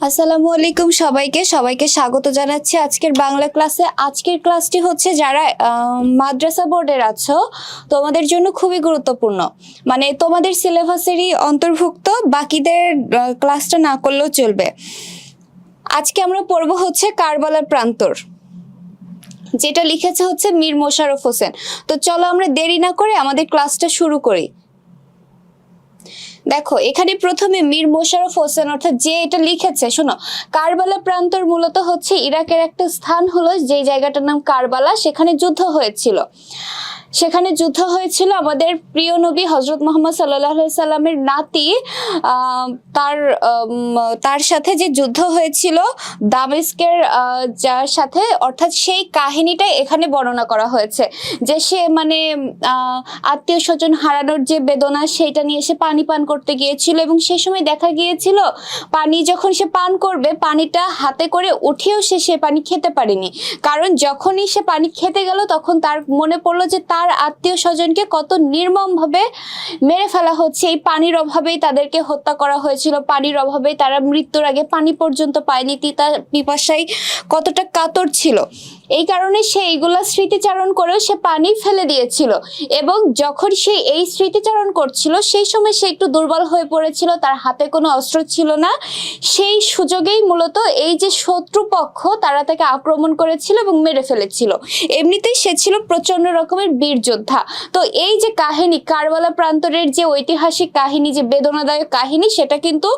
আসসালামু আলাইকুম সবাইকে সবাইকে স্বাগত জানাচ্ছি আজকের বাংলা ক্লাসে। আজকের ক্লাসটি হচ্ছে যারা মাদ্রাসা বোর্ডের আছো তোমাদের জন্য খুবই গুরুত্বপূর্ণ, মানে তোমাদের সিলেবাসেরই অন্তর্ভুক্ত, বাকিদের ক্লাসটা না করলেও চলবে। আজকে আমরা পড়বো হচ্ছে কারবালার প্রান্তর, যেটা লিখেছে হচ্ছে মীর মোশাররফ হোসেন। তো চলো আমরা দেরি না করে আমাদের ক্লাসটা শুরু করি। দেখো এখানে প্রথমে মীর মোশাররফ হোসেন অর্থাৎ যে এটা লিখেছে, শোনো, কারবালা প্রান্তর মূলত হচ্ছে ইরাকের একটা স্থান হলো যে জায়গাটার নাম কারবালা, সেখানে যুদ্ধ হয়েছিল। আমাদের প্রিয় নবী হযরত মুহাম্মদ সাল্লাল্লাহু আলাইহি সাল্লামের নাতি তার সাথে যে যুদ্ধ হয়েছিল দামেস্কের যার সাথে, অর্থাৎ সেই কাহিনীটা এখানে বর্ণনা করা হয়েছে। যে সে মানে আত্মীয় স্বজন হারানোর যে বেদনা সেইটা নিয়ে সে পানি পান করতে গিয়েছিল, এবং সেই সময় দেখা গিয়েছিল পানি যখন সে পান করবে পানিটা হাতে করে উঠিয়েও সে পানি খেতে পারেনি, কারণ যখনই সে পানি খেতে গেল তখন তার মনে পড়লো যে তার আত্মীয় স্বজনকে কত নির্মম ভাবে মেরে ফেলা হচ্ছে। এই পানির অভাবেই তাদেরকে হত্যা করা হয়েছিল, পানির অভাবেই তারা মৃত্যুর আগে পানি পর্যন্ত পায়নি, পিপাসায় কতটা কাতর ছিল। এই কারণে সে এইগুলা স্মৃতিচারণ করেও সে পানি ফেলে দিয়েছিল, এবং যখন সে এই স্মৃতিচারণ করছিল সেই সময় সে একটু দুর্বল হয়ে পড়েছিল, তার হাতে কোনো অস্ত্র ছিল না। সেই সুযোগেই মূলত এই যে শত্রুপক্ষ তারা তাকে আক্রমণ করেছিল এবং মেরে ফেলেছিল। এমনিতেই সে ছিল প্রচন্ড রকমের বীর যোদ্ধা। তো এই যে কাহিনী, কারবালা প্রান্তরের যে ঐতিহাসিক কাহিনী, যে বেদনাদায়ক কাহিনী, সেটা কিন্তু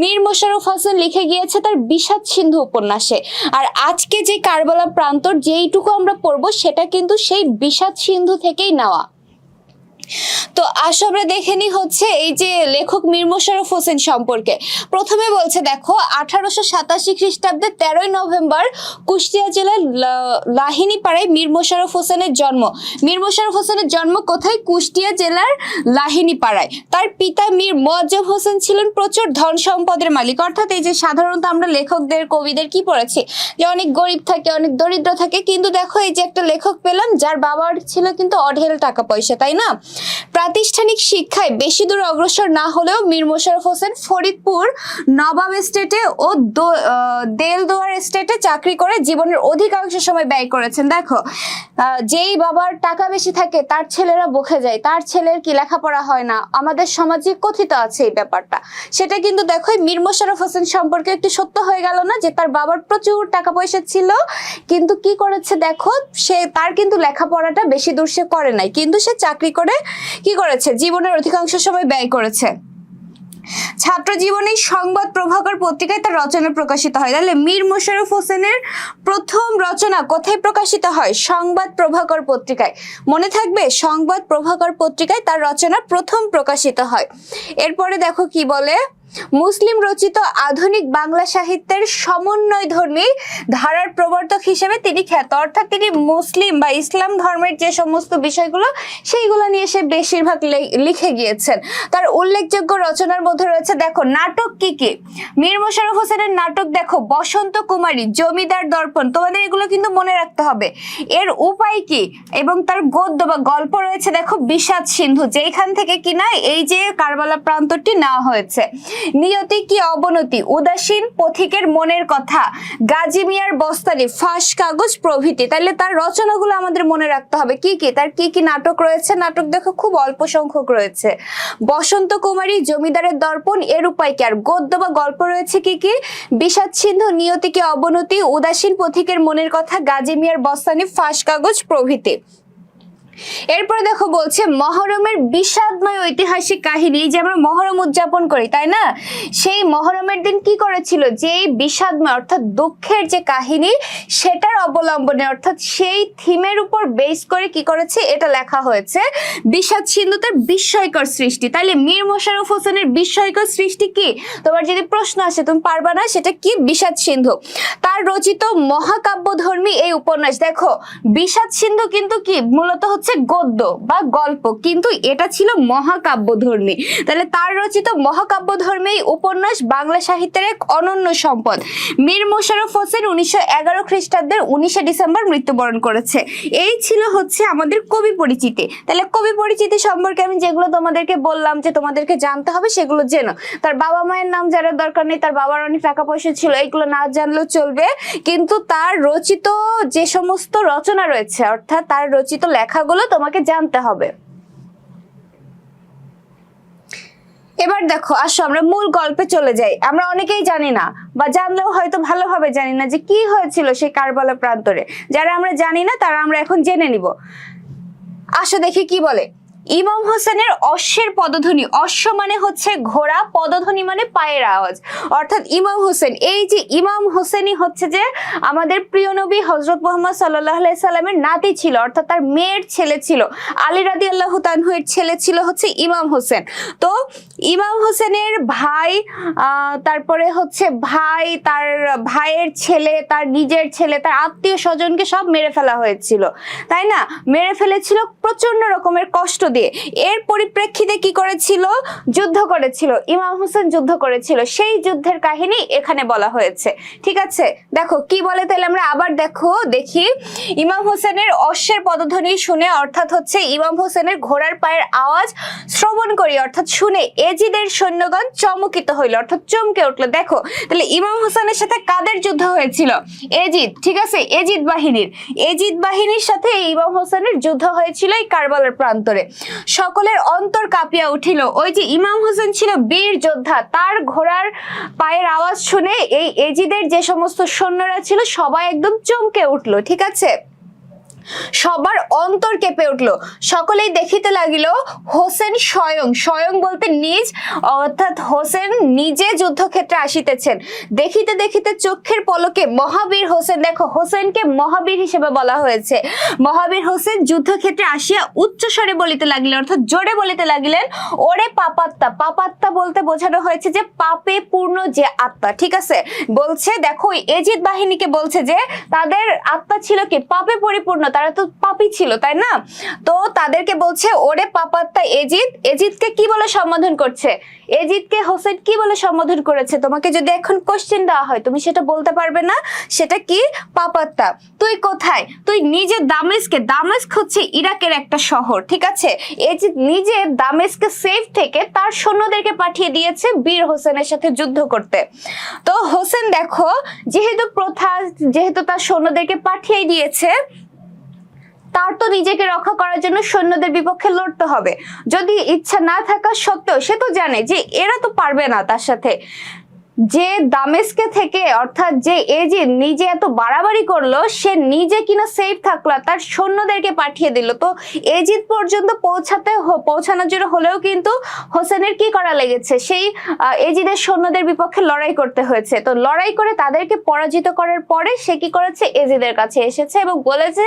মীর মোশাররফ হোসেন লিখে গিয়েছে তার বিষাদ সিন্ধু উপন্যাসে। আর আজকে যে কারবালা প্রান্তর যেইটুকু আমরা পড়বো সেটা কিন্তু সেই বিষাদ সিন্ধু থেকেই নেওয়া। তো আসো আমরা দেখে নি হচ্ছে এই যে লেখক মীর মোশাররফ হোসেন সম্পর্কে। প্রথমে বলছে দেখো 1887 খ্রিস্টাব্দে 13ই নভেম্বর কুষ্টিয়া জেলার লাহিনী পাড়ায় মীর মোশাররফ হোসেনের জন্ম। মীর মোশাররফ হোসেনের জন্ম কোথায়? কুষ্টিয়া জেলার লাহিনী পাড়ায়। তার পিতা মীর মোয়াজ্জেম হোসেন ছিলেন প্রচুর ধন সম্পদের মালিক। অর্থাৎ এই যে সাধারণত আমরা লেখকদের কবিদের কি পড়েছি যে অনেক গরিব থাকে, অনেক দরিদ্র থাকে, কিন্তু দেখো এই যে একটা লেখক পেলাম যার বাবার ছিল কিন্তু অঢেল টাকা পয়সা, তাই না? প্রাতিষ্ঠানিক শিক্ষায় বেশি দূর অগ্রসর না হলেও মীর মোশাররফ হোসেন ফরিদপুর নবাব এস্টেটে ও দেলদুয়ার এস্টেটে চাকরি করে জীবনের অধিকাংশ সময় ব্যয় করেছেন। দেখো যেই বাবার টাকা বেশি থাকে তার ছেলেরা বকে যায়, তার ছেলের কি লেখাপড়া হয় না, আমাদের সমাজে কথিত আছে এই ব্যাপারটা। সেটা কিন্তু দেখো মীর মোশাররফ হোসেন সম্পর্কে একটু সত্য হয়ে গেল না, যে তার বাবার প্রচুর টাকা পয়সা ছিল, কিন্তু কি করেছে দেখো, তার কিন্তু লেখাপড়াটা বেশি দূর সে করে নাই, কিন্তু সে চাকরি করে কি করেছে, জীবনের অধিকাংশ সময় ব্যয় করেছে। ছাত্র জীবনে সংবাদ প্রভাকর পত্রিকায় তার রচনা প্রকাশিত হয়। তাহলে মীর মোশাররফ হোসেনের প্রথম রচনা কোথায় প্রকাশিত হয়? সংবাদ প্রভাকর পত্রিকায়। মনে থাকবে, সংবাদ প্রভাকর পত্রিকায় তার রচনা প্রথম প্রকাশিত হয়। এরপরে দেখো কি বলে, মুসলিম রচিত আধুনিক বাংলা সাহিত্যের সমন্বয়ধর্মী ধারার প্রবর্তক হিসেবে তিনি খ্যাত। অর্থাৎ তিনি মুসলিম বা ইসলাম ধর্মের যে সমস্ত বিষয়গুলো সেইগুলো নিয়ে সে বেশিরভাগ লিখে গিয়েছেন। তার উল্লেখযোগ্য রচনার মধ্যে রয়েছে দেখো নাটক কি কি। মীর মোশাররফ হোসেনের নাটক দেখো বসন্ত কুমারী, জমিদার দর্পণ, তোমাদের এগুলো কিন্তু মনে রাখতে হবে। এর উপায় কি, এবং তার গদ্য বা গল্প রয়েছে দেখো বিষাদ সিন্ধু, যেখান থেকে কিনা এই যে কারবালা প্রান্তরটি নেওয়া হয়েছে। নিয়তি কি অবনতি, উদাসীন পথিকের মনের কথা, গাজী মিয়ার বস্তানি, ফাঁস কাগজ প্রভৃতি। তাহলে তার রচনাগুলো আমাদের মনে রাখতে হবে কি কি, তার কি কি নাটক রয়েছে। নাটক দেখো খুব অল্প সংখ্যক রয়েছে। বসন্ত কুমারী, জমিদারের দর্পণ, এর উপায় কি। আর গদ্য বা গল্প রয়েছে কি কি, বিষাদ সিন্ধু, নিয়তি কি অবনতি, উদাসীন পথিকের মনের কথা, গাজী মিয়ার বস্তানি, ফাঁস কাগজ প্রভৃতি। এরপরে দেখো বলছে মহরমের বিষাদময় ঐতিহাসিক কাহিনী, যে আমরা মহরম উদযাপন করি তাই না, সেই মহরমের দিন কি করেছিল, যে বিষাদময় অর্থাৎ দুঃখের যে কাহিনী সেটার অবলম্বনে অর্থাৎ সেই থিমের উপর বেস করে কি করেছে এটা লেখা হয়েছে বিষাদ সিন্ধু, তার বিস্ময়কর সৃষ্টি। তাহলে মীর মোশাররফ হোসেনের বিস্ময়কর সৃষ্টি কি, তোমার যদি প্রশ্ন আসে তুমি পারবা না, সেটা কি, বিষাদ সিন্ধু। তার রচিত মহাকাব্যধর্মী এই উপন্যাস, দেখো বিষাদ সিন্ধু কিন্তু কি মূলত হচ্ছে হচ্ছে গদ্য বা গল্প, কিন্তু এটা ছিল মহাকাব্যধর্মী। তাহলে তার রচিত মহাকাব্যধর্মী উপন্যাস বাংলা সাহিত্যের এক অনন্য সম্পদ। মীর মোশাররফ হোসেন 1911 খ্রিস্টাব্দের 19 ডিসেম্বর মৃত্যুবরণ করেছে। এই ছিল হচ্ছে আমাদের কবি পরিচিতি। তাহলে কবি পরিচিতি সম্পর্কে আমি যেগুলো তোমাদেরকে বললাম যে তোমাদেরকে জানতে হবে সেগুলো জেনো। তার বাবা মায়ের নাম জানার দরকার নেই, তার বাবার অনেক টাকা পয়সা ছিল, এইগুলো না জানলেও চলবে, কিন্তু তার রচিত যে সমস্ত রচনা রয়েছে অর্থাৎ তার রচিত লেখাগুলো তোমাকে জানতে হবে। এবার দেখো, আসো আমরা মূল গল্পে চলে যাই। আমরা অনেকেই জানি না বা জানলেও হয়তো ভালোভাবে জানি না যে কি হয়েছিল সেই কারবালা প্রান্তরে। যারা আমরা জানি না তারা আমরা এখন জেনে নিব। আসো দেখি কি বলে। ইমাম হোসেনের অশ্বের পদধ্বনি, অশ্ব মানে হচ্ছে ঘোড়া, পদধ্বনি মানে পায়ের আওয়াজ, অর্থাৎ ইমাম হোসেন, এই যে ইমাম হোসেনই হচ্ছে যে আমাদের প্রিয় নবী হযরত মুহাম্মদ সাল্লাল্লাহু আলাইহি সাল্লামের নাতি ছিল, অর্থাৎ তার মেয়ের ছেলে ছিল। আলী রাদিয়াল্লাহু তাআলা এর ছেলে ছিল হচ্ছে ইমাম হোসেন। তো ইমাম হোসেনের ভাই, তারপরে হচ্ছে ভাই, তার ভাইয়ের ছেলে, তার নিজের ছেলে, তার আত্মীয় স্বজনকে সব মেরে ফেলা হয়েছিল, তাই না? মেরে ফেলেছিল প্রচন্ড রকমের কষ্ট দিয়ে। এর পরিপ্রেক্ষিতে কি করেছিল? যুদ্ধ করেছিল, ইমাম হোসেন যুদ্ধ করেছিল। সেই যুদ্ধের কাহিনী এখানে বলা হয়েছে, ঠিক আছে? দেখো কি বলে, তাহলে আমরা আবার দেখি। ইমাম হোসেনের অশ্বের পদধ্বনি শুনে, অর্থাৎ হচ্ছে ইমাম হোসেনের ঘোড়ার পায়ের আওয়াজ শ্রবণ করি, অর্থাৎ শুনে এজিদের সৈন্যগণ চমকিত হইল, অর্থাৎ চমকে উঠলো। দেখো তাহলে ইমাম হোসেনের সাথে কাদের যুদ্ধ হয়েছিল? এজিদ, ঠিক আছে? এজিদ বাহিনীর সাথে ইমাম হোসেনের যুদ্ধ হয়েছিল এই কারবালার প্রান্তরে। সকলের অন্তর কাঁপিয়া উঠিল। ওই যে ইমাম হোসেন ছিল বীর যোদ্ধা, তার ঘোড়ার পায়ের আওয়াজ শুনে এই এজিদের যে সমস্ত সৈন্যরা ছিল সবাই একদম চমকে উঠলো, ঠিক আছে? সবার অন্তর কেঁপে উঠলো। সকলেই দেখিতে লাগিল হোসেন স্বয়ং বলতে নিজ, অর্থাৎ হোসেন নিজে যুদ্ধক্ষেত্রে আসিতেছেন। দেখিতে দেখিতে চোখের পলকে মহাবীর হোসেন, দেখো হোসেনকে মহাবীর হিসেবে বলা হয়েছে, মহাবীর হোসেন যুদ্ধক্ষেত্রে আসিয়া উচ্চস্বরে বলিতে লাগিলেন, অর্থাৎ জোরে বলিতে লাগিলেন, ওরে পাপাত্তা বলতে বোঝানো হয়েছে যে পাপে পূর্ণ যে আত্মা, ঠিক আছে? বলছে দেখো এজিদ বাহিনীকে বলছে যে তাদের আত্মা ছিল কি পাপে পরিপূর্ণ, তারা তো পাপী ছিল, তাই না? তো তাদেরকে বলছে ওরে পাপাত্তা এজিদকে কি বলে সম্বোধন করছে? এজিদকে হোসেন কি বলে সম্বোধন করেছে? তোমাকে যদি এখন কোশ্চেন দেওয়া হয় তুমি সেটা বলতে পারবে না, সেটা কি? পাপাত্তা। তুই কোথায়? তুই নিজে দামেস্ক হচ্ছে ইরাকের একটা শহর, ঠিক আছে? এজিদ নিজে দামেস্কে সেফ থেকে তার সৈন্যদেরকে পাঠিয়ে দিয়েছে বীর হোসেনের সাথে যুদ্ধ করতে। তো হোসেন দেখো যেহেতু তার সৈন্যদেরকে পাঠিয়ে দিয়েছে, তার তো নিজেকে রক্ষা করার জন্য সৈন্যদের বিপক্ষে লড়তে হবে। যদি ইচ্ছা না থাকা সত্ত্বেও সে তো জানে যে এরা তো পারবে না তার সাথে। যে দামেস্কে থেকে, অর্থাৎ যে এজিদ নিজে এত বাড়াবাড়ি করলো, সে নিজে কিনা সেফ থাকলো, তার সৈন্যদেরকে পাঠিয়ে দিল। তো এজিদ পর্যন্ত পৌঁছানোর জন্য হলেও কিন্তু হোসেনের কি করা লেগেছে? সেই এজিদের সৈন্যদের বিপক্ষে লড়াই করতে হয়েছে। তো লড়াই করে তাদেরকে পরাজিত করার পরে সে কি করেছে? এজিদের কাছে এসেছে এবং বলেছে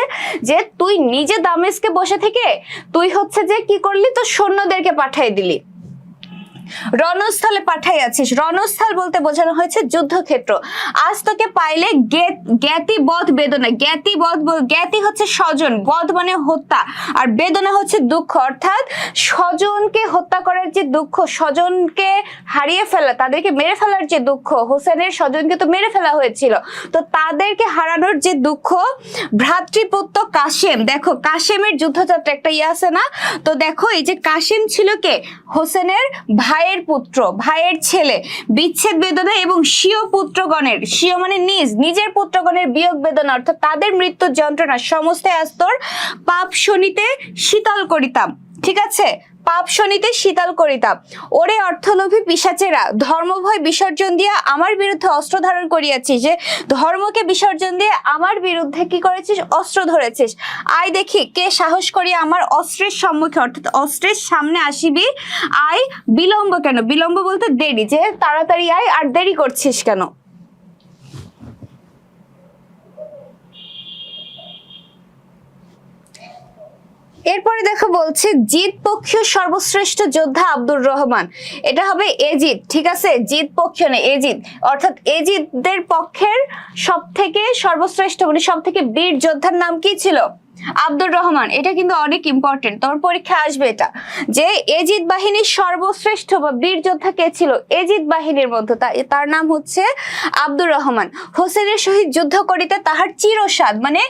যে তুই নিজে দামেস্কে বসে থেকে তুই হচ্ছে যে কি করলি, তো সৈন্যদেরকে পাঠিয়ে দিলি, রণস্থলে পাঠাইয়াছিস। রণস্থল বলতে বোঝানো হয়েছে যুদ্ধক্ষেত্র। আজ তোকে পাইলে জ্ঞাতি বধ বেদনা, জ্ঞাতি হচ্ছে স্বজন, বধ মানে হত্যা, আর বেদনা হচ্ছে দুঃখ, অর্থাৎ স্বজনকে হত্যা করার যে দুঃখ, স্বজনকে হারিয়ে ফেলা, তাদেরকে মেরে ফেলার যে দুঃখ, হোসেনের স্বজনকে তো মেরে ফেলা হয়েছিল, তো তাদেরকে হারানোর যে দুঃখ। ভ্রাতৃপুত্র কাশেম, দেখো কাশেমের যুদ্ধযাত্রা একটা আছে না? তো দেখো এই যে কাশেম ছিল কে? হোসেনের ভাইয়ের পুত্র, ভাইয়ের ছেলে। বিচ্ছেদ বেদনা এবং স্বীয় পুত্রগণের, স্বীয় মানে নিজের পুত্রগণের বিয়োগ বেদনা, অর্থাৎ তাদের মৃত্যুর যন্ত্রণা সমস্ত আস্তর পাপ শনিতে শীতল করিতাম, ঠিক আছে? পাপ শনিতে শীতল করিতাম। ওরে অর্থলোভী পিশাচেরা, ধর্মভয় বিসর্জন দিয়া আমার বিরুদ্ধে অস্ত্র ধারণ করিয়াছিস, যে ধর্মকে বিসর্জন দিয়ে আমার বিরুদ্ধে কি করেছিস? অস্ত্র ধরেছিস। আয় দেখি কে সাহস করিয়া আমার অস্ত্রের সম্মুখে, অর্থাৎ অস্ত্রের সামনে আসিবি। আয় বিলম্ব কেন? বিলম্ব বলতে দেরি, যে তাড়াতাড়ি আয়, আর দেরি করছিস কেন? এরপরে দেখো বলছে জিত পক্ষীয় সর্বশ্রেষ্ঠ যোদ্ধা আব্দুর রহমান। এটা হবে এজিদ, ঠিক আছে? জিত পক্ষীয় না, এজিদ, অর্থাৎ এজিদদের পক্ষের সব থেকে সর্বশ্রেষ্ঠ মানে সব থেকে বীর যোদ্ধার নাম কি ছিল? আব্দুর রহমান, এটা কিন্তু অনেক ইম্পর্টেন্ট, তোমার পরীক্ষা আসবে এটা, যে এজিদ বাহিনীর সর্বশ্রেষ্ঠ বা বীর যোদ্ধা কে ছিল এজিদ বাহিনীর মধ্যে, তার নাম হচ্ছে আব্দুর রহমান। হোসেনের সহিত যুদ্ধ করিতে তাহার চিরসাদ, মানে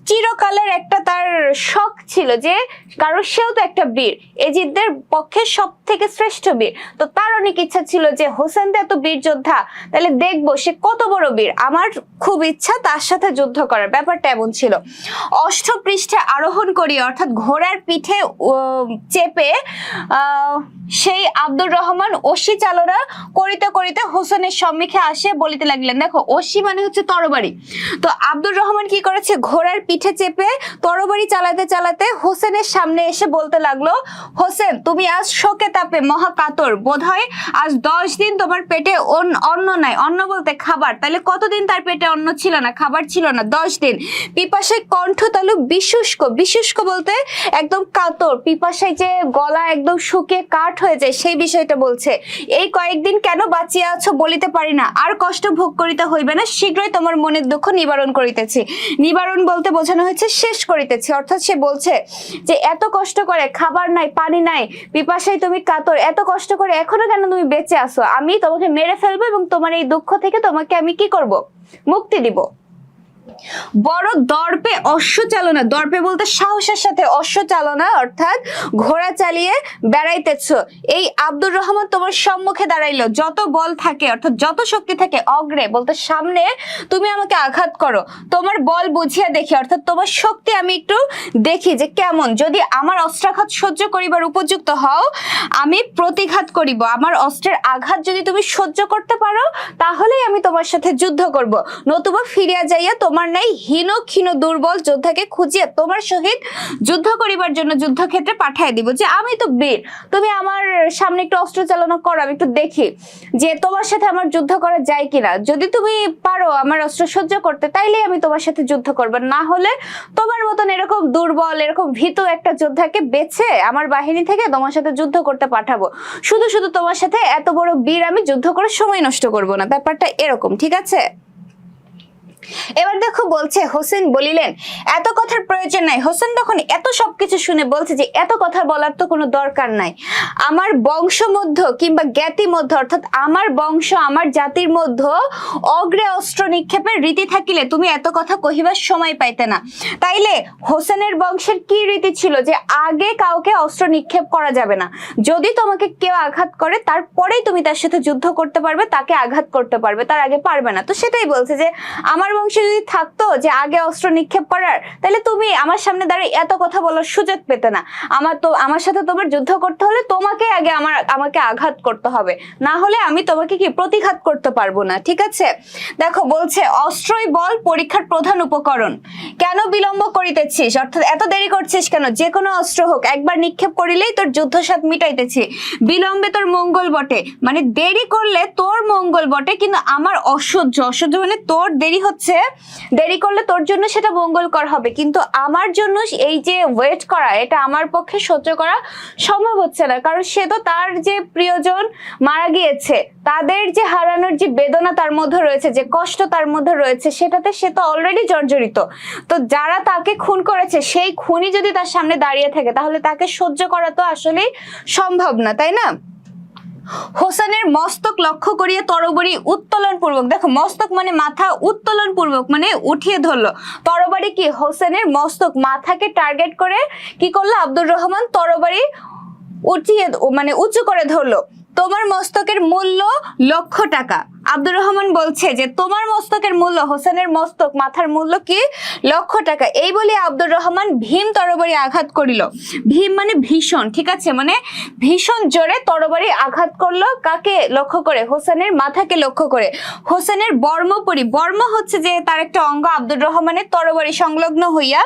চিরকালের একটা তার শখ ছিল, যে কারণ সেও তো একটা বীর, এজিদদের পক্ষে সব থেকে শ্রেষ্ঠ বীর, তো তার অনেক ইচ্ছা ছিল যে হোসেন তো এত বীর যোদ্ধা, তাহলে দেখবো সে কত বড় বীর, আমার খুব ইচ্ছা তার সাথে যুদ্ধ করার, ব্যাপারটা এমন ছিল। অষ্টপৃষ্ঠে আরোহণ করি, অর্থাৎ ঘোড়ার পিঠে চেপে সেই আব্দুর রহমান অশ্বি চালনা করিতে করিতে হোসেনের সম্মুখে আসে বলিতে লাগলেন, দেখো অশ্বি মানে হচ্ছে তরবারি, তো আব্দুর রহমান কি করেছে, ঘোড়ার পিঠে চেপে তরবারি চালাতে চালাতে হোসেনের সামনে এসে বলতে লাগলো, হোসেন তুমি আজ শোকে তাপে মহা কাতর, বোধহয় আজ 10 দিন তোমার পেটে অন্ন নাই, অন্ন বলতে খাবার, তাহলে কতদিন তার পেটে অন্ন ছিল না, খাবার ছিল না, 10 দিন। পিপাসায় কণ্ঠ তালু বিশুষ্ক, বিশুষ্ক বলতে একদম কাতর, পিপাসায় যে গলা একদম শুকিয়ে কাঠ হয়ে যায় সেই বিষয়টা বলছে। এই কয়েকদিন কেন বাঁচিয়া আছো বলিতে পারি না, আর কষ্ট ভোগ করিতে হইবে না, শীঘ্রই তোমার মনের দুঃখ নিবারণ করিতেছি। নিবারণ বলতে বোঝানো হয়েছে শেষ করিতেছি, অর্থাৎ সে বলছে যে এত কষ্ট করে, খাবার নাই, পানি নাই, পিপাসায় তুমি কাতর, এত কষ্ট করে এখনো কেন তুমি বেঁচে আসো, আমি তোমাকে মেরে ফেলবো এবং তোমার এই দুঃখ থেকে তোমাকে আমি কি করব, মুক্তি দিব। বড় দর্পে অশ্ব চালনা, দর্পে বলতে সাহসের সাথে অশ্ব চালনা, অর্থাৎ ঘোড়া চালিয়ে বেড়াইতেছ, এই আব্দুর রহমান তোমার সম্মুখে দাঁড়াইলো, যত বল থাকে অর্থাৎ যত শক্তি থাকে, অগ্রে বলতে সামনে তুমি আমাকে আঘাত করো, তোমার বল বুঝিয়া দেখি, অর্থাৎ তোমার শক্তি আমি একটু দেখি যে কেমন, যদি আমার অস্ত্রাঘাত সহ্য করিবার উপযুক্ত হও আমি প্রতিঘাত করিব, আমার অস্ত্রের আঘাত যদি তুমি সহ্য করতে পারো তাহলেই আমি তোমার সাথে যুদ্ধ করব, নতুবা ফিরিয়া যাইয়া তোমার নাই হীন ক্ষীণ দুর্বল যোদ্ধাকে খুঁজিয়ে তোমার সহিত যুদ্ধ করিবার জন্য যুদ্ধক্ষেত্রে পাঠিয়ে দিব, যে আমি তো বীর, তুমি আমার সামনে একটু অস্ত্র চালনা করো, আমি একটু দেখি যে তোমার সাথে আমার যুদ্ধ করা যায় কিনা, যদি তুমি পারো আমার অস্ত্র সহ্য করতে তাইলে আমি তোমার সাথে যুদ্ধ করবো, না হলে তোমার মতন এরকম দুর্বল এরকম ভীত একটা যোদ্ধাকে বেছে আমার বাহিনী থেকে তোমার সাথে যুদ্ধ করতে পাঠাবো, শুধু শুধু তোমার সাথে এত বড় বীর আমি যুদ্ধ করে সময় নষ্ট করব না, ব্যাপারটা এরকম, ঠিক আছে। এবার দেখো বলছে, হোসেন বলিলেন এত কথার প্রয়োজন নাই। হোসেন তখন এত সবকিছু শুনে বলছে যে এত কথা বলার তো কোনো দরকার নাই, আমার বংশ মধ্য কিংবা জ্ঞাতি মধ্য, অর্থাৎ আমার বংশ আমার জাতির মধ্য অগ্রে অস্ত্র নিক্ষেপের রীতি থাকিলে তুমি এত কথা কহিবার সময় পাইতে না। তাইলে হোসেনের বংশের কি রীতি ছিল যে আগে কাউকে অস্ত্র নিক্ষেপ করা যাবে না, যদি তোমাকে কেউ আঘাত করে তারপরেই তুমি তার সাথে যুদ্ধ করতে পারবে, তাকে আঘাত করতে পারবে, তার আগে পারবে না। তো সেটাই বলছে যে আমার বংশে যদি থাকতো যে আগে অস্ত্র নিক্ষেপ করার, তাহলে তুমি আমার সামনে দাঁড়িয়ে এত কথা বলার সুযোগ পেতে না, আমার সাথে তোমার যুদ্ধ করতে হলে তোমাকে আগে আমাকে আঘাত করতে হবে, না হলে আমি তোমাকে কি প্রতিঘাত করতে পারবো না, ঠিক আছে। দেখো বলছে অস্ত্রই বল পরীক্ষার প্রধান উপকরণ, কেন বিলম্ব করিতেছিস, অর্থাৎ এত দেরি করছিস কেন, যে কোনো অস্ত্র হোক একবার নিক্ষেপ করিলেই তোর যুদ্ধ স্বাদ মিটাইতেছি, বিলম্বে তোর মঙ্গল বটে, মানে দেরি করলে তোর মঙ্গল বটে, কিন্তু আমার অসহ্য, অসহ্য মানে তোর দেরি হচ্ছে, দেরি করলে তোর জন্য সেটা মঙ্গলকর হবে, কিন্তু আমার জন্য এই যে ওয়েট করা এটা আমার পক্ষে সহ্য করা সম্ভব হচ্ছে না, কারণ সে তো তার যে প্রিয়জন মারা গিয়েছে তাদের যে হারানোর যে বেদনা তার মধ্যে রয়েছে, যে কষ্ট তার মধ্যে রয়েছে, সেটাতে সে তো অলরেডি জর্জরিত, তো যারা তাকে খুন করেছে সেই খুনি যদি তার সামনে দাঁড়িয়ে থাকে তাহলে তাকে সহ্য করা তো আসলেই সম্ভব না, তাই না। হোসেনের মস্তক লক্ষ্য করিয়া তরবারি উত্তোলন পূর্বক, দেখো মস্তক মানে মাথা, উত্তোলন পূর্বক মানে উঠিয়ে ধরলো, তরবারি কি হোসেনের মস্তক মাথাকে টার্গেট করে কি করলো আব্দুর রহমান, তরবারি উঠিয়ে মানে উঁচু করে ধরলো, তোমার মস্তকের মূল্য 1,00,000 টাকা। আব্দুর রহমান বলছে যে তোমার মস্তকের মূল্য, হোসেনের মস্তক মাথার মূল্য কি 1,00,000 টাকা। এই বলে আব্দুর রহমান ভীম তরবারি আঘাত করিল, ভীম মানে ভীষণ, ঠিক আছে, মানে ভীষণ জোরে তরবারি আঘাত করলো, কাকে লক্ষ্য করে, হোসেনের মাথাকে লক্ষ্য করে। হোসেনের বর্মপরি, বর্ম হচ্ছে যে তার একটা অঙ্গ আব্দুর রহমানের তরবারি সংলগ্ন হইয়া,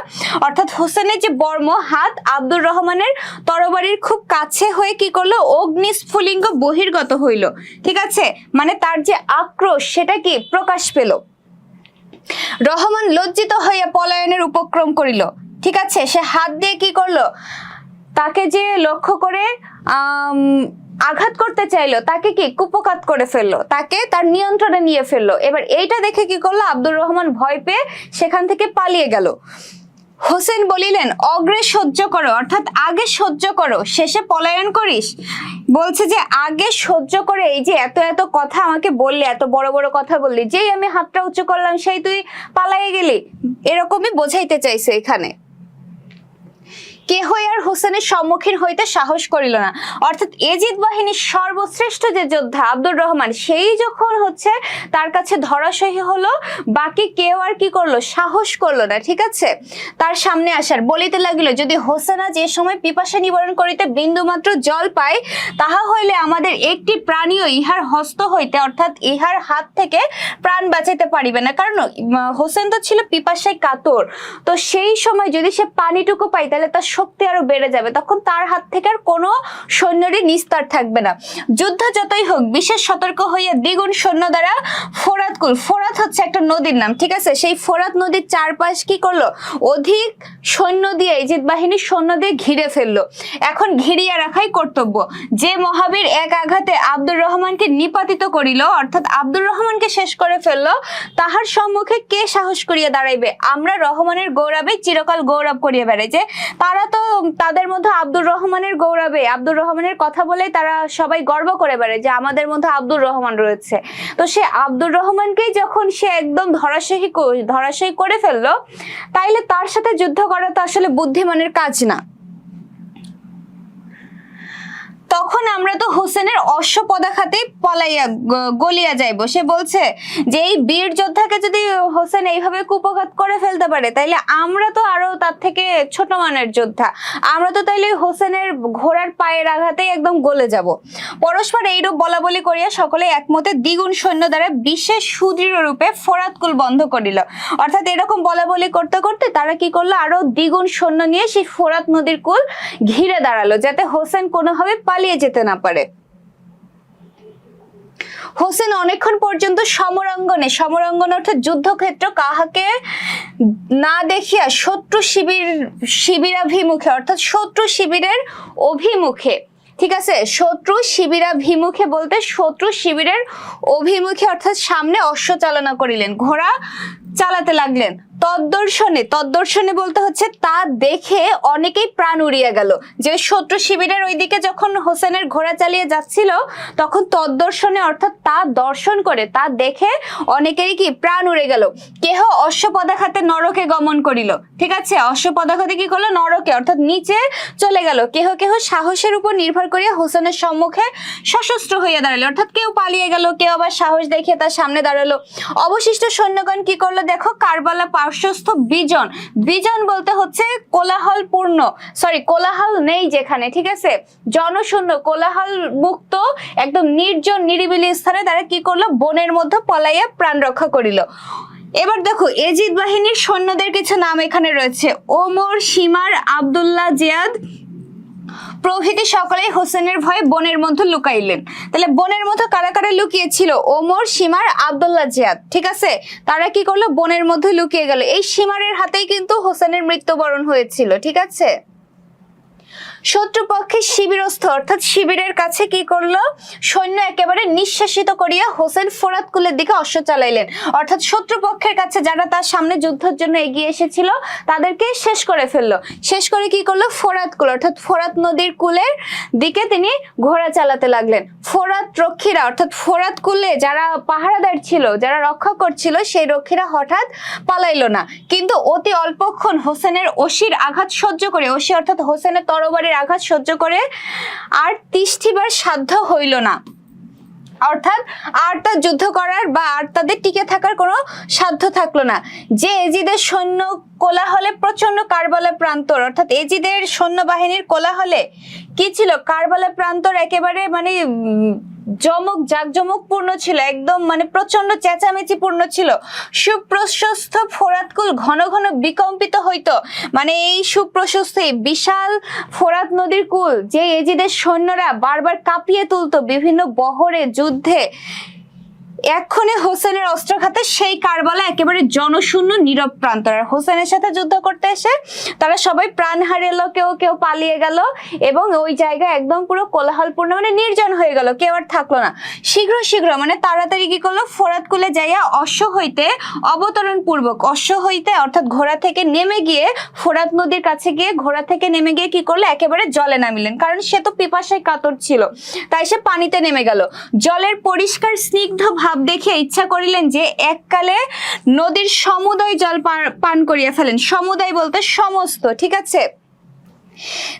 অর্থাৎ হোসেনের যে বর্ম হাত আব্দুর রহমানের তরবারির খুব কাছে হয়ে কি করলো, অগ্নিস্ফুলিঙ্গ বহির্গত হইল, ঠিক আছে, মানে তার যে আক্রোশ সেটা কি প্রকাশ পেল। রহমান লজ্জিত হইয়া পলায়নের উপক্রম করিল, ঠিক আছে, সে হাত দিয়ে কি করলো, তাকে যে লক্ষ্য করে আঘাত করতে চাইলো তাকে কি কুপকাত করে ফেললো, তাকে তার নিয়ন্ত্রণে নিয়ে ফেললো। এবার এইটা দেখে কি করলো, আব্দুর রহমান ভয় পেয়ে সেখান থেকে পালিয়ে গেল। হোসেন বলিলেন, অগ্রে সহ্য করো, অর্থাৎ আগে সহ্য করো, শেষে পলায়ন করিস। বলছে যে আগে সহ্য করে, এই যে এত এত কথা আমাকে বললি, এত বড় বড় কথা বললি, যেই আমি হাতটা উঁচু করলাম সেই তুই পালাইয়ে গেলি, এরকমই বোঝাইতে চাইছে এখানে। কেহই আর হোসেনের সম্মুখীন হইতে সাহস করিল না, অর্থাৎ এজিদ বাহিনীর সর্বশ্রেষ্ঠ যে যোদ্ধা আব্দুর রহমান, সেই যখন হচ্ছে তার কাছে ধরাশায়ী হলো, বাকি কেউ আর কি করলো, সাহস করলো না, ঠিক আছে, তার সামনে আসার। বলিতে লাগিল, যদি হোসেনা যে সময় পিপাসা নিবারণ করিতে বিন্দুমাত্র জল পায়, তাহা হইলে আমাদের একটি প্রাণীও ইহার হস্ত হইতে, অর্থাৎ ইহার হাত থেকে প্রাণ বাঁচাইতে পারিবে না। কারণ হোসেন তো ছিল পিপাসায় কাতর, তো সেই সময় যদি সে পানিটুকু পায় তাহলে তার শক্তি আরো বেড়ে যাবে, তখন তার হাত থেকে আর কোনো সৈন্যরই নিস্তার থাকবে না। যুদ্ধ যতই হোক, বিশেষ সতর্ক হইয়া দ্বিগুণ সৈন্য দ্বারা ফোরাতকুল, ফোরাত হচ্ছে একটা নদীর নাম, ঠিক আছে, সেই ফোরাত নদীর চারপাশ কি করলো, অধিক সৈন্য দিয়ে এজিদ বাহিনীর সৈন্য দিয়ে ঘিরে ফেললো। এখন ঘিরিয়া রাখাই কর্তব্য। যে মহাবীর এক আঘাতে আব্দুর রহমানকে নিপাতিত করিল, অর্থাৎ আব্দুর রহমানকে শেষ করে ফেললো, তাহার সম্মুখে কে সাহস করিয়া দাঁড়াইবে? আমরা রহমানের গৌরবে চিরকাল গৌরব করিয়া বেড়াই, যে তারা তো তাদের মধ্যে আব্দুর রহমানের গৌরবে, আব্দুর রহমানের কথা বলে তারা সবাই গর্ব করে বেড়ায় যে আমাদের মধ্যে আব্দুর রহমান রয়েছে। তো সে আব্দুর রহমানকেই যখন সে একদম ধরাশায়ী করে ফেললো, তাইলে তার সাথে যুদ্ধ করা তো আসলে বুদ্ধিমানের কাজ না। তখন আমরা তো হোসেনের অশ্ব পদাঘাতেই পলাইয়া গলিয়া যাইব। সে বলছে যে এই বীর যোদ্ধাকে যদি হোসেন এইভাবে কুপঘাত করে ফেলতে পারে, তাইলে আমরা তো আরো তার থেকে ছোট মানের যোদ্ধা, আমরা তো তাইলে হোসেনের ঘোড়ার পায়ের আঘাতেই একদম গলে যাব। পরস্পর এইরূপ বলা বলি করিয়া সকলে একমতে দ্বিগুণ সৈন্য দ্বারা বিশেষ সুদৃঢ় রূপে ফোরাতকুল বন্ধ করিল। অর্থাৎ এরকম বলা বলি করতে করতে তারা কি করলো, আরো দ্বিগুণ সৈন্য নিয়ে সেই ফোরাত নদীর কুল ঘিরে দাঁড়ালো, যাতে হোসেন কোনোভাবে পালিয়ে যেতে না পারে। হোসেন অনেকক্ষণ পর্যন্ত সমরাঙ্গনে অর্থাৎ যুদ্ধক্ষেত্র কাহাকে না দেখিয়া শত্রু শিবিরাভিমুখে, অর্থাৎ শত্রু শিবিরের অভিমুখে, ঠিক আছে, শত্রু শিবিরাভিমুখে বলতে শত্রু শিবিরের অভিমুখে, অর্থাৎ সামনে অশ্ব চালনা করিলেন, ঘোড়া চালাতে লাগলেন। তদ্দর্শনে বলতে হচ্ছে তা দেখে অনেকেই প্রাণ উড়িয়ে গেল, যে শত্রু শিবিরের ওইদিকে যখন হোসেনের ঘোড়া চালিয়ে যাচ্ছিল, তখন তদ্দর্শনে অর্থাৎ তা দর্শন করে, তা দেখে অনেকেরই কি প্রাণ উড়ে গেল। কেহ অশ্বপদাঘাতে নরকে গমন করিল, ঠিক আছে, অশ্বপদাঘাতে কি করলো, নরকে অর্থাৎ নিচে চলে গেল। কেহ কেহ সাহসের উপর নির্ভর করিয়া হোসেনের সম্মুখে সশস্ত্র হইয়া দাঁড়ালো, অর্থাৎ কেউ পালিয়ে গেল, কেউ আবার সাহস দেখিয়ে তার সামনে দাঁড়ালো। অবশিষ্ট সৈন্যগণ কি করলো দেখো, কারবালা পার্শ্বস্থ বিজন বলতে হচ্ছে কোলাহল নেই যেখানে, ঠিক আছে, জনশূন্য, কোলাহল মুক্ত একদম নির্জন নিরিবিলি স্থানে তারা কি করলো, বনের মধ্যে পলাইয়া প্রাণ রক্ষা করিল। এবার দেখো এজিদ বাহিনীর সৈন্যদের কিছু নাম এখানে রয়েছে। ওমর, শিমার, আব্দুল্লাহ, জিয়াদ প্রভৃতি সকলেই হোসেনের ভয়ে বনের মধ্যে লুকাইলেন। তাহলে বনের মধ্যে কারা কারা লুকিয়েছিল? ওমর, শিমার, আব্দুল্লাহ, জিয়াদ, ঠিক আছে, তারা কি করলো, বনের মধ্যে লুকিয়ে গেল। এই শিমারের হাতেই কিন্তু হোসেনের মৃত্যুবরণ হয়েছিল, ঠিক আছে। শত্রুপক্ষের শিবিরস্থ অর্থাৎ শিবিরের কাছে কি করলো, সৈন্য একেবারে নিঃশেষিত করিয়া হোসেন ফোরাতকুলের দিকে অশ্ব চালাইলেন, অর্থাৎ শত্রুপক্ষের কাছে যারা তার সামনে যুদ্ধের জন্য এগিয়ে এসেছিল তাদেরকে শেষ করে ফেললো। শেষ করে কি করলো, ফোরাতকুল অর্থাৎ ফোরাত নদীর কুলের দিকে তিনি ঘোড়া চালাতে লাগলেন। ফোরাত রক্ষীরা অর্থাৎ ফোরাতকুলে যারা পাহারাদার ছিল, যারা রক্ষা করছিল, সেই রক্ষীরা হঠাৎ পালাইলো না, কিন্তু অতি অল্পক্ষণ হোসেনের অসির আঘাত সহ্য করে, অসি অর্থাৎ হোসেনের তরবারির আঘাত সহ্য করে আর তিষ্ঠিবার সাধ্য হইল না, অর্থাৎ আর তার যুদ্ধ করার বা আর তাদের টিকে থাকার কোনো সাধ্য থাকলো না। যে এজিদের সৈন্য কোলাহলে প্রচন্ড কারবালা প্রান্তর, অর্থাৎ এজিদের সৈন্যবাহিনীর কোলাহলে কি ছিল, কারবালা প্রান্তর একেবারে মানে জাঁকজমক পূর্ণ ছিল, একদম মানে প্রচন্ড চেঁচামেচি পূর্ণ ছিল। সুপ্রশস্ত ফোরাতকুল ঘন ঘন বিকম্পিত হইতো, মানে এই সুপ্রশস্ত বিশাল ফোরাত নদীর কুল যে এজিদের সৈন্যরা বারবার কাঁপিয়ে তুলতো বিভিন্ন বহরে যুদ্ধে, এক্ষণে হোসেনের অস্ত্রঘাতে সেই কারবালা একেবারে জনশূন্য নীরব প্রান্তর। আর হোসেনের সাথে যুদ্ধ করতে এসে তারা সবাই প্রাণ হারালো, কেউ কেউ পালিয়ে গেল এবং ওই জায়গা একদম পুরো কোলাহলপূর্ণ মানে নির্জন হয়ে গেল, কেউ আর থাকলো না। শীঘ্র শীঘ্র মানে তাড়াতাড়ি কি করলো, ফোরাত কুলে যাইয়া অশ্ব হইতে অবতরণ পূর্বক, অশ্ব হইতে অর্থাৎ ঘোড়া থেকে নেমে গিয়ে ফোরাত নদীর কাছে গিয়ে ঘোড়া থেকে নেমে গিয়ে কি করলো, একেবারে জলে নামিলেন, কারণ সে তো পিপাসায় কাতর ছিল, তাই সে পানিতে নেমে গেল। জলের পরিষ্কার স্নিগ্ধ ভাব দেখে ইচ্ছা করিলেন যে এককালে নদীর সমুদয় জল পান করিয়া ফেলেন। সমুদয় বলতে সমস্ত, ঠিক আছে।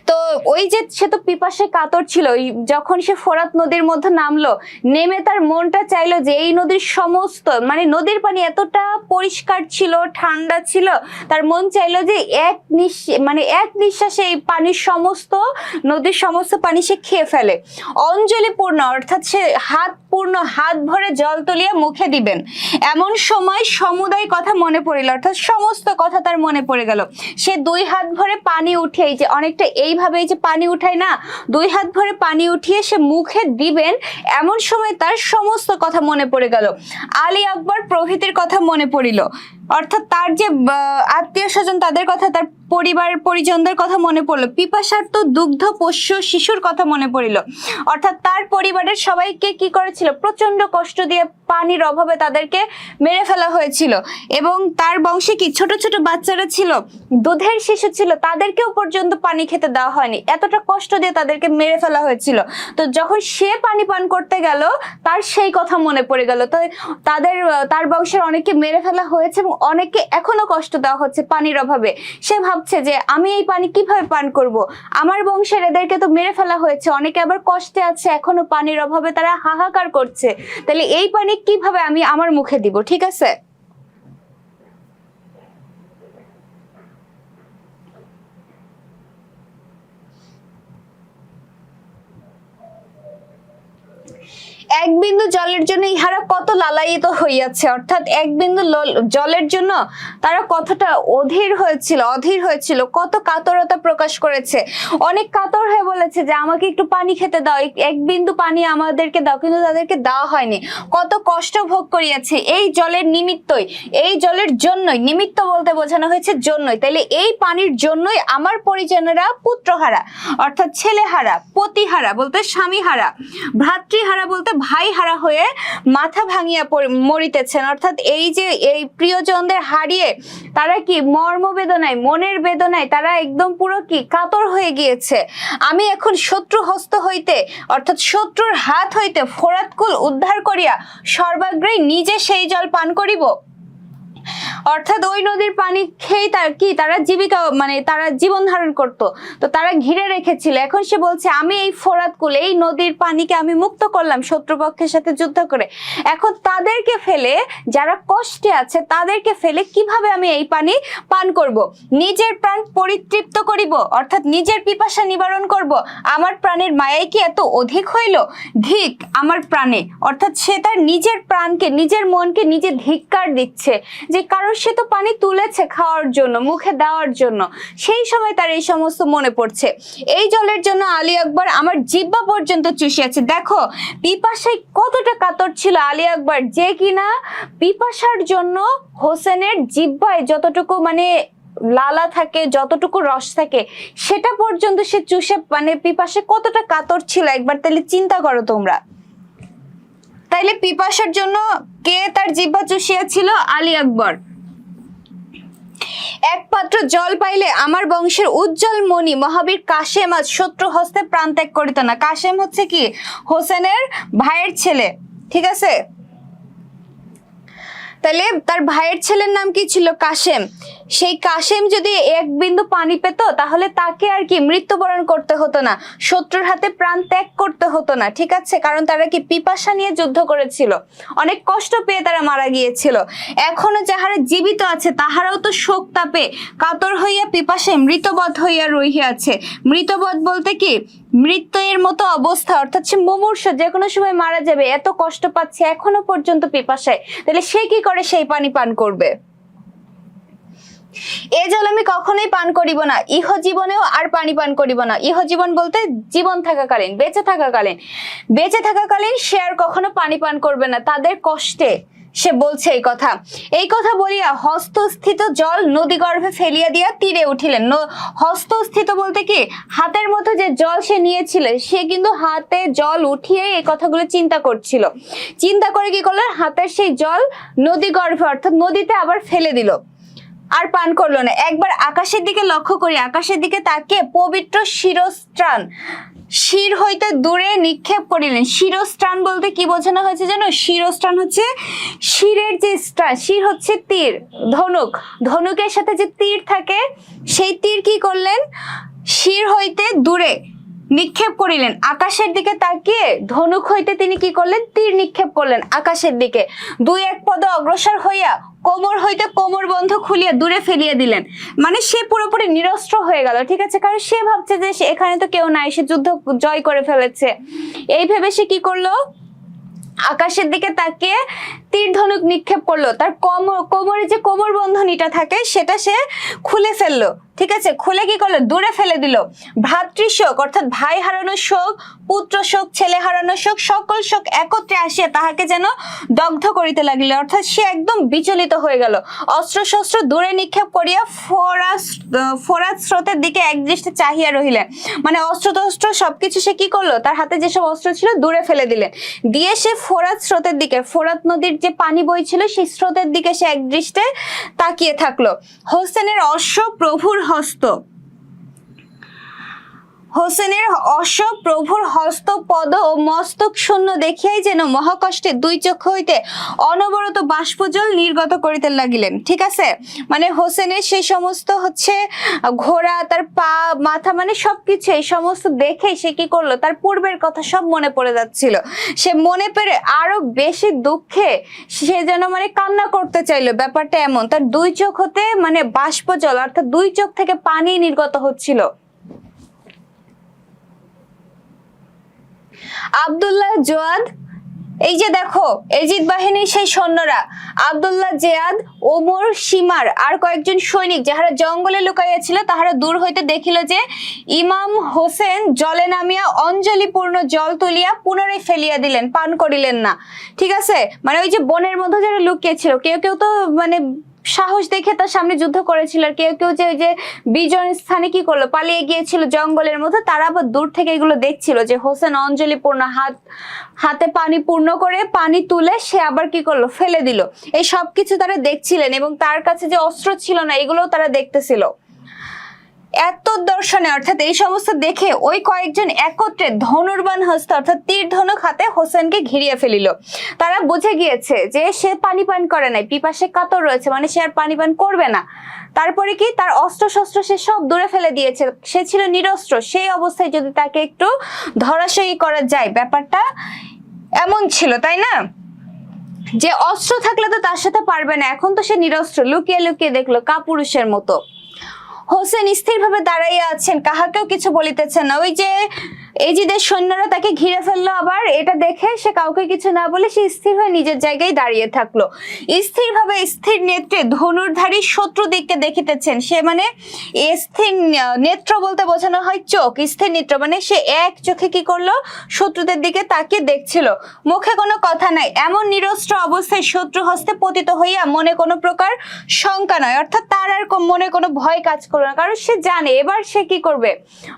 তো ওই যে সে তো পিপাসায় কাতর ছিল, যখন সে ফোরাত নদীর মধ্যে নামলো, নেমে তার মনটা চাইলো যে এই নদীর সমস্ত মানে নদীর পানি এতটা পরিষ্কার ছিল, ঠান্ডা ছিল, তার মন চাইলো যে এক নিঃশ্বাসে এই পানির সমস্ত, নদীর সমস্ত পানি সে খেয়ে ফেলে। অঞ্জলি পূর্ণ অর্থাৎ সে হাত ভরে জল তুলিয়া মুখে দিবেন, এমন সময় সমুদয় কথা মনে পড়িল, অর্থাৎ সমস্ত কথা তার মনে পড়ে গেল। সে 2 হাত ভরে পানি উঠিয়ে, যে অনেকটা এইভাবে যে পানি উঠায় না, 2 হাত ভরে পানি উঠিয়ে সে মুখে দিবেন, এমন সময় তার সমস্ত কথা মনে পড়ে গেল। আলী আকবর প্রভৃতির কথা মনে পড়িল, অর্থাৎ তার যে আত্মীয় স্বজন তাদের কথা, তার পরিবার পরিজনদের কথা মনে পড়লো। পিপাসার্ত দুগ্ধ পোষ্য শিশুর কথা মনে পড়িল, অর্থাৎ তার পরিবারের সবাইকে কি করেছিল, প্রচন্ড কষ্ট দিয়ে পানির অভাবে তাদেরকে মেরে ফেলা হয়েছিল। এবং তার বংশে কি ছোট ছোট বাচ্চারা ছিল, দুধের শিশু ছিল, তাদেরকেও পর্যন্ত পানি খেতে দেওয়া হয়নি, এতটা কষ্ট দিয়ে তাদেরকে মেরে ফেলা হয়েছিল। তো যখন সে পানি পান করতে গেল, তার সেই কথা মনে পড়ে গেল। তো তার বংশের অনেককে মেরে ফেলা হয়েছে এবং অনেককে এখনো কষ্ট দেওয়া হচ্ছে পানির অভাবে। সে ভাবছে যে আমি এই পানি কিভাবে পান করব, আমার বংশের এদেরকে তো মেরে ফেলা হয়েছে, অনেকে আবার কষ্টে আছে, এখনো পানির অভাবে তারা হাহাকার করছে, তাহলে এই পানি কিভাবে আমি আমার মুখে দিব, ঠিক আছে। এক বিন্দু জলের জন্য ইহারা কত লালায়িত হইয়াছে, অর্থাৎ এক বিন্দু জলের জন্য তারা কতটা অধীর হয়েছিল, কত কাতরতা প্রকাশ করেছে, অনেক কাতর হয়ে বলেছে যে আমাকে একটু পানি খেতে দাও, এক বিন্দু পানি আমাদেরকে দাও, কিন্তু তাদেরকে দেওয়া হয়নি, কত কষ্ট ভোগ করিয়াছে এই জলের নিমিত্তই, এই জলের জন্যই, নিমিত্ত বলতে বোঝানো হয়েছে জন্যই, তাইলে এই পানির জন্যই আমার পরিজনেরা পুত্রহারা অর্থাৎ ছেলেহারা, পতিহারা বলতে স্বামীহারা, ভ্রাতৃহারা বলতে ভাই হারা হয়ে মাথা ভাঙিয়া মরিতেছেন, অর্থাৎ এই যে এই প্রিয়জনদের হারিয়ে তারা কি মর্মবেদনায়, মনের বেদনায় তারা একদম পুরো কি কাতর হয়ে গিয়েছে। আমি এখন শত্রু হস্ত হইতে অর্থাৎ শত্রুর হাত হইতে ফোরাত কুল উদ্ধার করিয়া সর্বাগ্রেই নিজে সেই জল পান করিব, অর্থাৎ ওই নদীর পানি খেয়ে তারা জীবিকা মানে তারা জীবন ধারণ করত, তো তারা ঘিরে রেখেছিল। এখন সে বলছে আমি এই ফোরাত কুল, এই নদীর পানিকে আমি মুক্ত করলাম শত্রুপক্ষের সাথে যুদ্ধ করে, এখন তাদেরকে ফেলে, যারা কষ্টে আছে তাদেরকে ফেলে কিভাবে আমি এই পানি পান করব, নিজের প্রাণ পরিতৃপ্ত করিব, অর্থাৎ নিজের পিপাসা নিবারণ করব, আমার প্রাণের মায়াই কি এত অধিক হইল, ধিক আমার প্রাণে, অর্থাৎ সে তার নিজের প্রাণকে, নিজের মনকে নিজে ধিক্কার দিচ্ছে, যে কারণ সে তো পানি তুলেছে খাওয়ার জন্য, মুখে দেওয়ার জন্য, সেই সময় তার এই সমস্ত মনে পড়ছে। এই জলের জন্য আলী আকবর আমার জিহ্বা পর্যন্ত চুষিয়াছে। দেখো পিপাসায় কতটা কাতর ছিল আলী আকবর, যে কিনা পিপাসার জন্য হোসেনের জিহ্বায় যতটুকু মানে লালা থাকে, যতটুকু রস থাকে, সেটা পর্যন্ত সে চুষে মানে পিপাসে কতটা কাতর ছিল, একবার তাহলে চিন্তা করো তোমরা। তাইলে পিপাসার জন্য কে তার জিহ্বা চুষিয়াছিল? আলী আকবর। এক পাত্র জল পাইলে আমার বংশের উজ্জ্বল মণি মহাবীর কাশেম আজ শত্রু হস্তে প্রাণ ত্যাগ করিত না। কাশেম হচ্ছে কি হোসেনের ভাইয়ের ছেলে, ঠিক আছে। তাহলে তার ভাইয়ের ছেলের নাম কি ছিল? কাশেম। সেই কাশেম যদি এক বিন্দু পানি পেত তাহলে তাকে আর কি মৃত্যুবরণ করতে হতো না, শত্রুর হাতে প্রাণ ত্যাগ করতে হতো না, ঠিক আছে, কারণ তারা কি পিপাসা নিয়ে যুদ্ধ করেছিল, অনেক কষ্ট পেয়ে তারা মারা গিয়েছিল। এখনো যাহারা জীবিত আছে তাহারাও তো শোক তাপে কাতর হইয়া পিপাসে মৃতবধ হইয়া রহিয়াছে। মৃতবধ বলতে কি মৃত্যুর মতো অবস্থা, অর্থাৎ সে মুমূর্ষ, যে কোনো সময় মারা যাবে, এত কষ্ট পাচ্ছে এখনো পর্যন্ত পিপাসায়, তাহলে সে কি করে সেই পানি পান করবে? এ জল আমি কখনোই পান করিব না, ইহ জীবনেও আর পানি পান করিব না। ইহ জীবন বলতে জীবন থাকাকালীন, বেঁচে থাকাকালীন সে আর কখনো পানি পান করবে না, তাদের কষ্টে সে বলছে এই কথা বলিয়া হস্তস্থিত জল নদী গর্ভে ফেলিয়া দিয়া তীরে উঠিলেন। হস্তস্থিত বলতে কি, হাতের মতো যে জল সে নিয়েছিল, সে কিন্তু হাতে জল উঠিয়ে এই কথাগুলো চিন্তা করছিল। চিন্তা করে কি করলো, হাতের সেই জল নদী গর্ভে অর্থাৎ নদীতে আবার ফেলে দিল, আর পান করলো না। একবার আকাশের দিকে লক্ষ্য করি, আকাশের দিকে তাকিয়ে পবিত্র শিরস্ত্রাণ শির হইতে দূরে নিক্ষেপ করিলেন। শিরস্ত্রাণ বলতে কি বোঝানো হয়েছে জানো? শিরস্ত্রাণ হচ্ছে শিরের যে স্ত্রাণ, শির হচ্ছে তীর, ধনুক, ধনুকের সাথে যে তীর থাকে সেই তীর কি করলেন, শির হইতে দূরে নিক্ষেপ করিলেন। আকাশের দিকে তাকিয়ে ধনুক হইতে তিনি কি করলেন, তীর নিক্ষেপ করলেন আকাশের দিকে। দুই এক পদ অগ্রসর হইয়া কোমর হইতে কোমর বন্ধ খুলিয়া দূরে ফেলিয়ে দিলেন। মানে সে পুরোপুরি নিরস্ত্র হয়ে গেল, ঠিক আছে, কারণ সে ভাবছে যে এখানে তো কেউ নাই, সে যুদ্ধ জয় করে ফেলেছে। এই ভেবে সে কি করলো, আকাশের দিকে তাকিয়ে তীর ধনুক নিক্ষেপ করলো। তার কোমরে যে কোমর বন্ধনীটা থাকে সেটা সে খুলে ফেললো, ঠিক আছে, খুলে কি করলো, দূরে ফেলে দিল। ভ্রাতৃশোক অর্থাৎ ভাই হারানোর শোক, পুত্র শোক, ছেলে হারানোর শোক, সকল শোক একত্রে আসিয়া তাহাকে যেন দগ্ধ করিতে লাগিল, অর্থাৎ সে একদম বিচলিত হয়ে গেল। অস্ত্র শস্ত্র দূরে নিক্ষেপ করিয়া ফোরাত স্রোতের দিকে একদৃষ্টে চাহিয়া রহিলেন। মানে অস্ত্র টস্ত্র সবকিছু সে কি করলো, তার হাতে যেসব অস্ত্র ছিল দূরে ফেলে দিলেন, দিয়ে সে ফোরাত স্রোতের দিকে, ফোরাত নদীর যে পানি বইছিল সেই স্রোতের দিকে সে একদৃষ্টে তাকিয়ে থাকলো। হোসেনের অশ্ব প্রভুর হস্ত, হোসেনের অশ্ব প্রভুর হস্ত পদ ও মস্তক শূন্য দেখিয়াই যেন মহাকষ্টে দুই চক্ষু হইতে অনবরত বাষ্পজল নির্গত করিতে লাগিলেন, ঠিক আছে। মানে হোসেনের সেই সমস্ত হচ্ছে ঘোড়া, তার পা, মাথা, মানে সবকিছু এই সমস্ত দেখে সে কি করলো, তার পূর্বের কথা সব মনে পড়ে যাচ্ছিল। সে মনে পেরে আরো বেশি দুঃখে সে যেন মানে কান্না করতে চাইলো। ব্যাপারটা এমন, তার দুই চোখ হতে মানে বাষ্পজল অর্থাৎ দুই চোখ থেকে পানি নির্গত হচ্ছিল। আব্দুল্লাহ জোয়াদ, এই যে দেখো এজিদ বাহিনীর সেই সৈন্যরা আব্দুল্লাহ জেয়াদ, ওমর, সীমার আর কয়েকজন সৈনিক যাহারা জঙ্গলে লুকাইয়া ছিল, তাহারা দূর হইতে দেখিল যে ইমাম হোসেন জলে নামিয়া অঞ্জলিপূর্ণ জল তুলিয়া পুনরায় ফেলিয়া দিলেন, পান করিলেন না, ঠিক আছে। মানে ওই যে বনের মধ্যে যারা লুকিয়েছিল, কেউ কেউ তো মানে সাহস দেখে তার সামনে যুদ্ধ করেছিল, আর কেউ কেউ যে ওই যে বিজন স্থানে কি করলো, পালিয়ে গিয়েছিল জঙ্গলের মধ্যে, তারা আবার দূর থেকে এগুলো দেখছিল যে হোসেন অঞ্জলি পূর্ণ হাতে পানি পূর্ণ করে পানি তুলে সে আবার কি করলো, ফেলে দিল। এই সবকিছু তারা দেখছিলেন এবং তার কাছে যে অস্ত্র ছিল না এগুলোও তারা দেখতেছিল। এত দর্শনে অর্থাৎ এই সমস্ত দেখে ওই কয়েকজন একত্রে ধনুর্বাণ হস্ত অর্থাৎ তীর ধনুক হাতে হোসেনকে ঘিরিয়ে ফেলিল। তারা বুঝে গিয়েছে যে সে পানি পান করে নাই, পিপাসে কাতর রয়েছে, মানে সে আর পানি পান করবে না। তারপরে কি, তার অস্ত্র শস্ত্র সে সব দূরে ফেলে দিয়েছে, সে ছিল নিরস্ত্র। সেই অবস্থায় যদি তাকে একটু ধরাশয়ী করা যায়, ব্যাপারটা এমন ছিল, তাই না, যে অস্ত্র থাকলে তো তার সাথে পারবে না, এখন তো সে নিরস্ত্র, লুকিয়ে লুকিয়ে দেখলো কাপুরুষের মতো। হোসেন স্থিরভাবে দাঁড়াইয়া আছেন, কাহাকেও কিছু বলিতেছেন না। ওই যে এজিদের সৈন্যরা তাকে ঘিরে ফেললো, আবার এটা দেখে সে কাউকে কিছু না বলে সে স্থির হয়ে নিজের জায়গায় দাঁড়িয়ে থাকলো। স্থিরভাবে স্থির নেত্রে ধনুর্ধারী শত্রু দিককে দেখিতেছেন। সে মানে স্থির নেত্র বলতে বোঝানো হয় চোখ, স্থির নেত্র মানে সে এক চোখে কি করলো, শত্রুদের দিকে তাকিয়ে দেখছিল, মুখে কোনো কথা নাই। এমন নিরস্ত্র অবস্থায় শত্রু হস্তে পতিত হইয়া মনে কোনো প্রকার শঙ্কা নয়, অর্থাৎ তার আর মনে কোনো ভয় কাজ করবে না, কারণ সে জানে এবার সে কি করবে,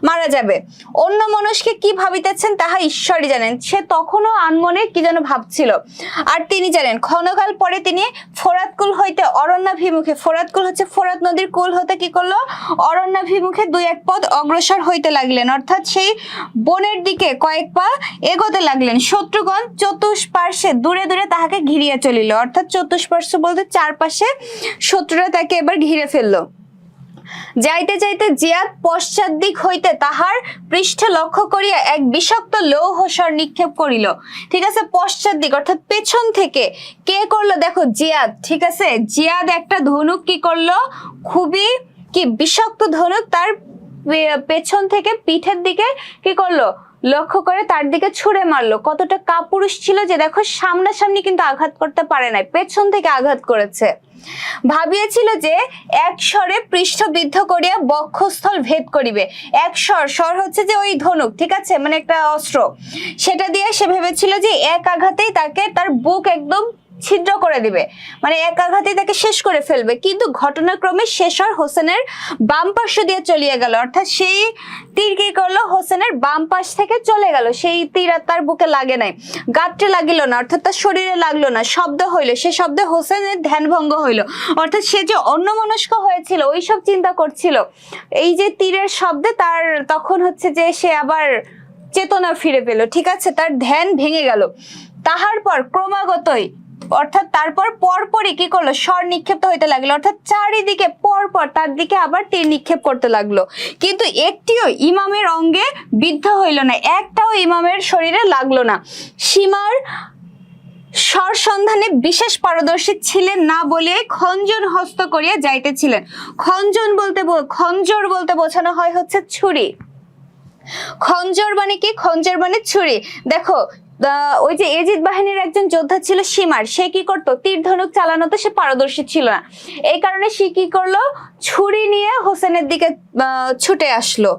মারা যাবে। অন্য মনস্কে কি ভাবিতেছেন তাহা ঈশ্বরই জানেন। সে তখনও আনমনে কি যেন ভাবছিল, আর তিনি জানেন। ক্ষণকাল পরে তিনি ফোরাতকুল হইতে অরণ্যাভিমুখে, ফোরাতকুল হচ্ছে ফোরাত নদীর কুল হতে কি করলো, অরণ্যাভিমুখে দুই এক পদ অগ্রসর হইতে লাগলেন, অর্থাৎ সেই বনের দিকে কয়েক পা এগোতে লাগলেন। শত্রুগণ চতুষ্পার্শ্বে দূরে দূরে তাহাকে ঘিরিয়া চলিল, অর্থাৎ চতুষ্পার্শ্ব বলতে চারপাশে শত্রুরা তাকে এবার ঘিরে ফেললো। যাইতে যাইতে জিয়াদ পশ্চাৎ দিক হইতে তাহার পৃষ্ঠে লক্ষ্য করিয়া এক বিষাক্ত লৌহস্বর নিক্ষেপ করিল, ঠিক আছে। পশ্চাৎ দিক অর্থাৎ পেছন থেকে কে করলো, দেখো জিয়াদ, ঠিক আছে। জিয়াদ একটা ধনুক কি করলো, খুবই কি বিষাক্ত ধনুক তার পেছন থেকে পিঠের দিকে কি করলো, লক্ষ্য করে তার দিকে ছুঁড়ে মারলো। কতটা কাপুরুষ ছিল যে দেখো সামনাসামনি কিন্তু আঘাত করতে পারে নাই, পেছন থেকে আঘাত করেছে। ভাবিয়েছিল যে এক স্বরে পৃষ্ঠবিদ্ধ করিয়া বক্ষস্থল ভেদ করিবে। এক স্বর হচ্ছে যে ওই ধনুক, ঠিক আছে, মানে একটা অস্ত্র, সেটা দিয়ে সে ভেবেছিল যে এক আঘাতেই তাকে তার বুক একদম ছিদ্র করে দিবে, মানে এক আঘাতেই তাকে শেষ করে ফেলবে। কিন্তু ঘটনাক্রমে শেষর হোসেনের বাম পাশ দিয়ে চলিয়ে গেল, অর্থাৎ সেই তীর কি করলো, হোসেনের বাম পাশ থেকে চলে গেল। সেই তীর আর তার বুকে লাগে নাই, গাত্রে লাগিল না, অর্থাৎ তার শরীরে লাগলো না, শব্দ হইলো, সে শব্দে হোসেনের ধ্যানভঙ্গ হইলো। অর্থাৎ সে যে অন্যমনস্ক হয়েছিল, ওইসব চিন্তা করছিল, এই যে তীরের শব্দে তার তখন হচ্ছে যে সে আবার চেতনা ফিরে পেল, ঠিক আছে, তার ধ্যান ভেঙে গেল। তাহার পর ক্রমাগতই, অর্থাৎ তারপর পরপরই কি করলো, স্বর নিক্ষেপ্ত হইতে লাগলো, অর্থাৎ চারিদিকে পরপর তার দিকে আবার তীর নিক্ষেপ করতে লাগলো। কিন্তু একটিও ইমামের অঙ্গে বিদ্ধ হইল না, একটাও ইমামের শরীরে লাগলো না। সীমার স্বর সন্ধানে বিশেষ পারদর্শী ছিলেন না বলে খঞ্জন হস্ত করিয়া যাইতেছিলেন। খঞ্জর বলতে বোঝানো হয় হচ্ছে ছুরি। খঞ্জর মানে কি, খঞ্জর মানে ছুরি। দেখো ওই যে এজিদ বাহিনীর একজন যোদ্ধা ছিল সীমার, সে কি করতো, তীর ধনুক চালানোতে সে পারদর্শী ছিল না, এই কারণে সে কি করলো, ছুরি নিয়ে হোসেনের দিকে ছুটে আসলো।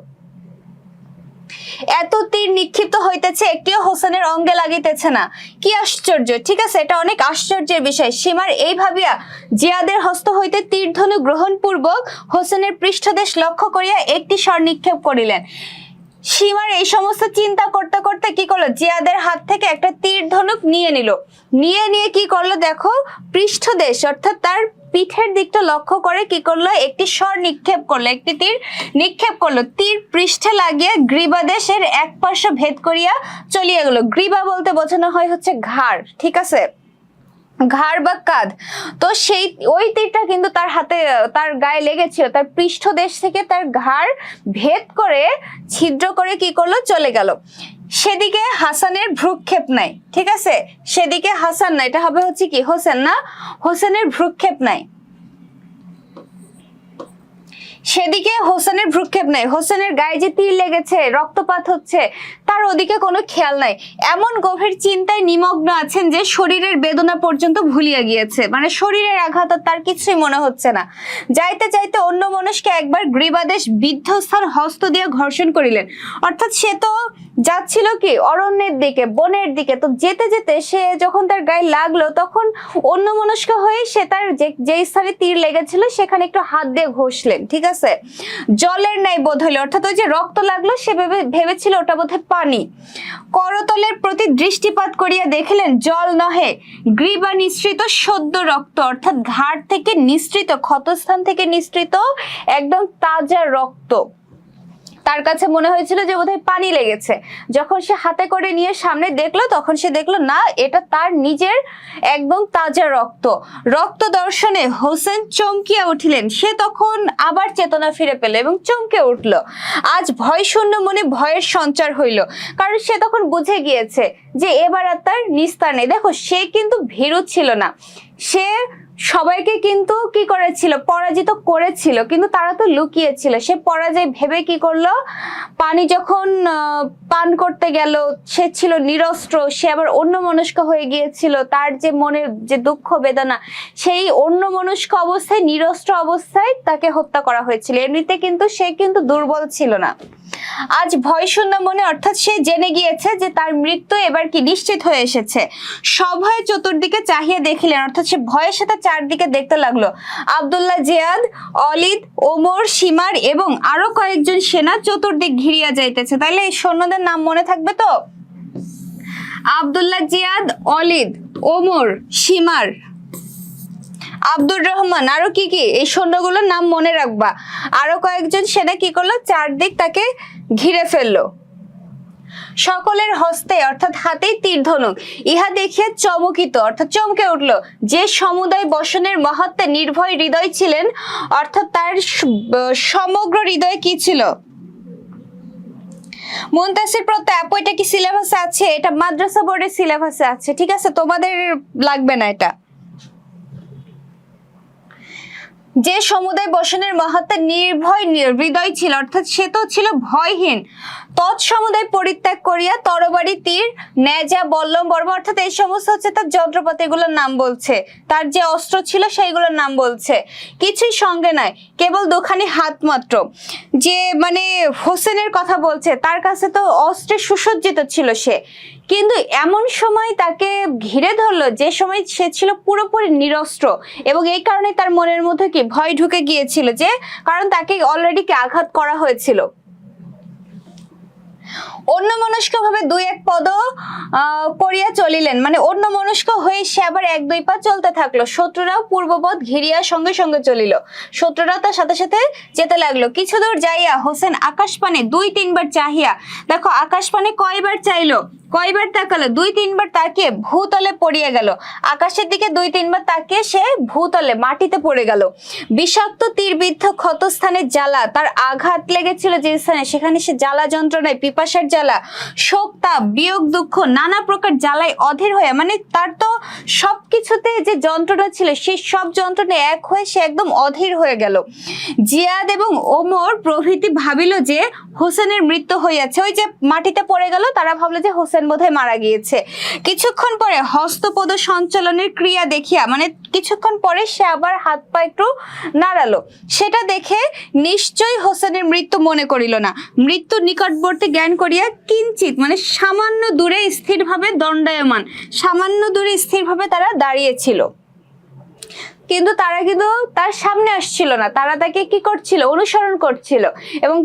এত তীর নিক্ষিপ্ত হইতেছে, একটিও হোসেনের অঙ্গে লাগিতেছে না, কি আশ্চর্য, ঠিক আছে, এটা অনেক আশ্চর্যের বিষয়। সীমার এই ভাবিয়া জিয়াদের হস্ত হইতে তীর ধনু গ্রহণ পূর্বক হোসেনের পৃষ্ঠদেশ লক্ষ্য করিয়া একটি স্বর নিক্ষেপ করিলেন। সীমার এই সমস্ত চিন্তা করতে করতে কি করলো, জিয়াদের হাত থেকে একটা তীর ধনুক নিয়ে নিয়ে কি করলো, দেখো পৃষ্ঠদেশ অর্থাৎ তার পিঠের দিকটা লক্ষ্য করে কি করলো, একটি স্বর নিক্ষেপ করলো, একটি তীর নিক্ষেপ করলো। তীর পৃষ্ঠে লাগিয়ে গ্রীবাদেশের এক পার্শ্ব ভেদ করিয়া চলিয়ে গেল। গ্রীবা বলতে বোঝানো হয় হচ্ছে ঘাড়, ঠিক আছে, ঘাড় বা কাঁধ। তো সেই ওই তীরটা কিন্তু তার হাতে, তার গায়ে লেগেছিল, তার পৃষ্ঠদেশ থেকে তার ঘাড় ভেদ করে ছিদ্র করে কি করলো, চলে গেল। সেদিকে হাসানের ভ্রুক্ষেপ নাই, ঠিক আছে, সেদিকে হাসান না, এটা হবে হচ্ছে কি হোসেন, না, হোসেনের ভ্রুক্ষেপ নাই, সেদিকে হোসেনের ভ্রুক্ষেপ নাই। হোসেনের গায়ে যে তীর লেগেছে, রক্তপাত হচ্ছে, তার ওদিকে কোনো খেয়াল নাই, এমন গভীর চিন্তায় নিমগ্ন আছেন যে শরীরের বেদনা পর্যন্ত ভুলিয়া গিয়েছে, মানে শরীরের আঘাত তার কিছুই মনে হচ্ছে না। যাইতে যাইতে অন্য মানুষকে একবার গ্রীবাদেশ বিদ্ধস্থান হস্ত দিয়ে ঘর্ষণ করিলেন। অর্থাৎ সে তো যাচ্ছিল কি অরণ্যের দিকে, বনের দিকে, তো যেতে যেতে সে যখন তার গায়ে লাগলো তখন অন্য মনস্ক হয়ে সে তার যে স্থানে তীর লেগেছিল সেখানে একটু হাত দিয়ে ঘষলেন, ঠিক আছে, জলের নাই বোধ হইলো, অর্থাৎ ওই যে রক্ত লাগলো সে ভেবেছিল ওটা বোধহয় পানি। করতলের প্রতি দৃষ্টিপাত করিয়া দেখিলেন জল নহে, গ্রীবা নিঃসৃত সদ্য রক্ত, অর্থাৎ ঘাড় থেকে নিঃসৃত, ক্ষতস্থান থেকে নিঃসৃত একদম তাজা রক্ত। তার কাছে মনে হয়েছিল যে বোধহয় পানি লেগেছে। যখন সে হাতে করে নিয়ে সামনে দেখলো তখন সে দেখলো না, এটা তার নিজের একদম তাজা রক্ত। রক্ত দর্শনে হোসেন চমকিয়া উঠিলেন। সে তখন আবার চেতনা ফিরে পেল এবং চমকে উঠল। আজ ভয় শূন্য মনে ভয়ের সঞ্চার হইল, কারণ সে তখন বুঝে গিয়েছে যে এবার আর তার নিস্তার নেই। দেখো সে কিন্তু ভীরু ছিল না, সে সবাইকে কিন্তু কি করেছিল, পরাজিত করেছিল, কিন্তু তারা তো লুকিয়েছিল। সে পরাজয় ভেবে কি করলো, পানি যখন পান করতে গেল সে ছিল নিরস্ত্র, সে আবার অন্যমনস্ক হয়ে গিয়েছিল। তার যে মনের যে দুঃখ বেদনা, সেই অন্যমনস্ক অবস্থায়, নিরস্ত্র অবস্থায় তাকে হত্যা করা হয়েছিল। এমনিতে কিন্তু সে কিন্তু দুর্বল ছিল না। আজ ভয় শূন্য মনে, অর্থাৎ সে জেনে গিয়েছে যে তার মৃত্যু এবার কি নিশ্চিত হয়ে এসেছে। সভয়ে চতুর্দিকে চাহিয়ে দেখিলেন, অর্থাৎ সে ভয়ের সাথে চারদিকে দেখতে লাগলো। আব্দুল্লাহ জিয়াদ, অলিদ, ওমর, সীমার এবং আরো কয়েকজন সেনা চতুর্দিক ঘিরিয়া যাইতেছে। তাইলে এই সৈন্যদের নাম মনে থাকবে তো, আব্দুল্লাহ জিয়াদ, অলিদ, ওমর, সীমার, আব্দুর রহমান, আরো কি কি এই সৈন্যগুলোর নাম মনে রাখবা। আরো কয়েকজন সেনা কি করলো, চারদিক তাকে ঘিরে ফেললো। সকলের হস্তে অর্থাৎ হাতেই তীর ধনুক। ইহা দেখিয়া চমকিত অর্থাৎ চমকে উঠলো। যে সমুদায় বসনের মহাত্মে নির্ভয় হৃদয় ছিলেন, অর্থাৎ তার সমগ্র হৃদয়ে কি ছিল, মুনতাসির প্রত্যয় আপু এটা কি সিলেবাসে আছে? এটা মাদ্রাসা বোর্ডের সিলেবাসে আছে, ঠিক আছে, তোমাদের লাগবে না এটা। যে সমুদায় বসনের মহাত্মা নির্ভয় হৃদয় ছিল, অর্থাৎ সে তো ছিল ভয়হীন, তৎসমুদায় পরিত্যাগ করিয়া তরবারি, তীর, নেজা, বল্লম, বর্ম অর্থাৎ এই সমস্ত হচ্ছে তার যন্ত্রপাতিগুলোর নাম বলছে, তার যে অস্ত্র ছিল সেইগুলোর নাম বলছে। কিছুই সঙ্গে নাই, কেবল দুখানি হাত মাত্র। যে মানে হোসেনের কথা বলছে, তার কাছে তো অস্ত্রে সুসজ্জিত ছিল সে, কিন্তু এমন সময় তাকে ঘিরে ধরলো যে সময় সে ছিল পুরোপুরি নিরস্ত্র, এবং এই কারণে তার মনের মধ্যে কি ভয় ঢুকে গিয়েছিল, যে কারণ তাকে অলরেডি কি আঘাত করা হয়েছিল। অন্যমনস্ক ভাবে দুই এক পদ করিয়া চলিলেন, মানে অন্যমনস্ক হয়ে সে আবার এক দুই পা চলতে থাকলো। শত্রুরাও পূর্বপদ ঘিরিয়া সঙ্গে সঙ্গে চলিল, শত্রুরাও তার সাথে সাথে যেতে লাগলো। কিছু দূর যাইয়া হোসেন আকাশপানে দুই তিনবার চাহিয়া, দেখো আকাশপানে কয়বার চাইলো, কয়বার তাকালো, দুই তিনবার তাকিয়ে ভূতলে পড়িয়া গেল। আকাশের দিকে দুই তিনবার তাকিয়ে সে ভূতলে মাটিতে পড়ে গেল। বিষাক্ত তীরবিদ্ধ ক্ষতস্থানের জ্বালা, তার আঘাত লেগেছিল যে স্থানে, সেখানে সে জ্বালা যন্ত্রণায়, পিপাসার জ্বালা, শোক, তাপ, বিয়োগ, দুঃখ, নানা প্রকার জ্বালায় অধীর হয়ে, মানে তার তো সবকিছুতে যে যন্ত্রণা ছিল সেই সব যন্ত্রণা এক হয়ে সে একদম অধীর হয়ে গেল। জিয়াদ এবং ওমর প্রভৃতি ভাবিল যে হোসেনের মৃত্যু হইয়াছে। ওই যে মাটিতে পড়ে গেল, তারা ভাবলো যে হোসেন বোধহয় মারা গিয়েছে। কিছুক্ষণ পরে হস্তপদ সঞ্চালনের ক্রিয়া দেখিয়া, মানে কিছুক্ষণ পরে সে আবার হাত পা একটু নাড়ালো, সেটা দেখে নিশ্চয়ই হোসেনের মৃত্যু মনে করিল না। মৃত্যু নিকটবর্তী জ্ঞান করিয়া কিঞ্চিত, মানে সামান্য দূরে স্থিরভাবে দণ্ডায়মান, সামান্য দূরে স্থিরভাবে তারা দাঁড়িয়েছিল, কিন্তু তারা কিন্তু তার সামনে আসছিল না, তারা তাকে কি করছিল, অনুসরণ করছিল, এবং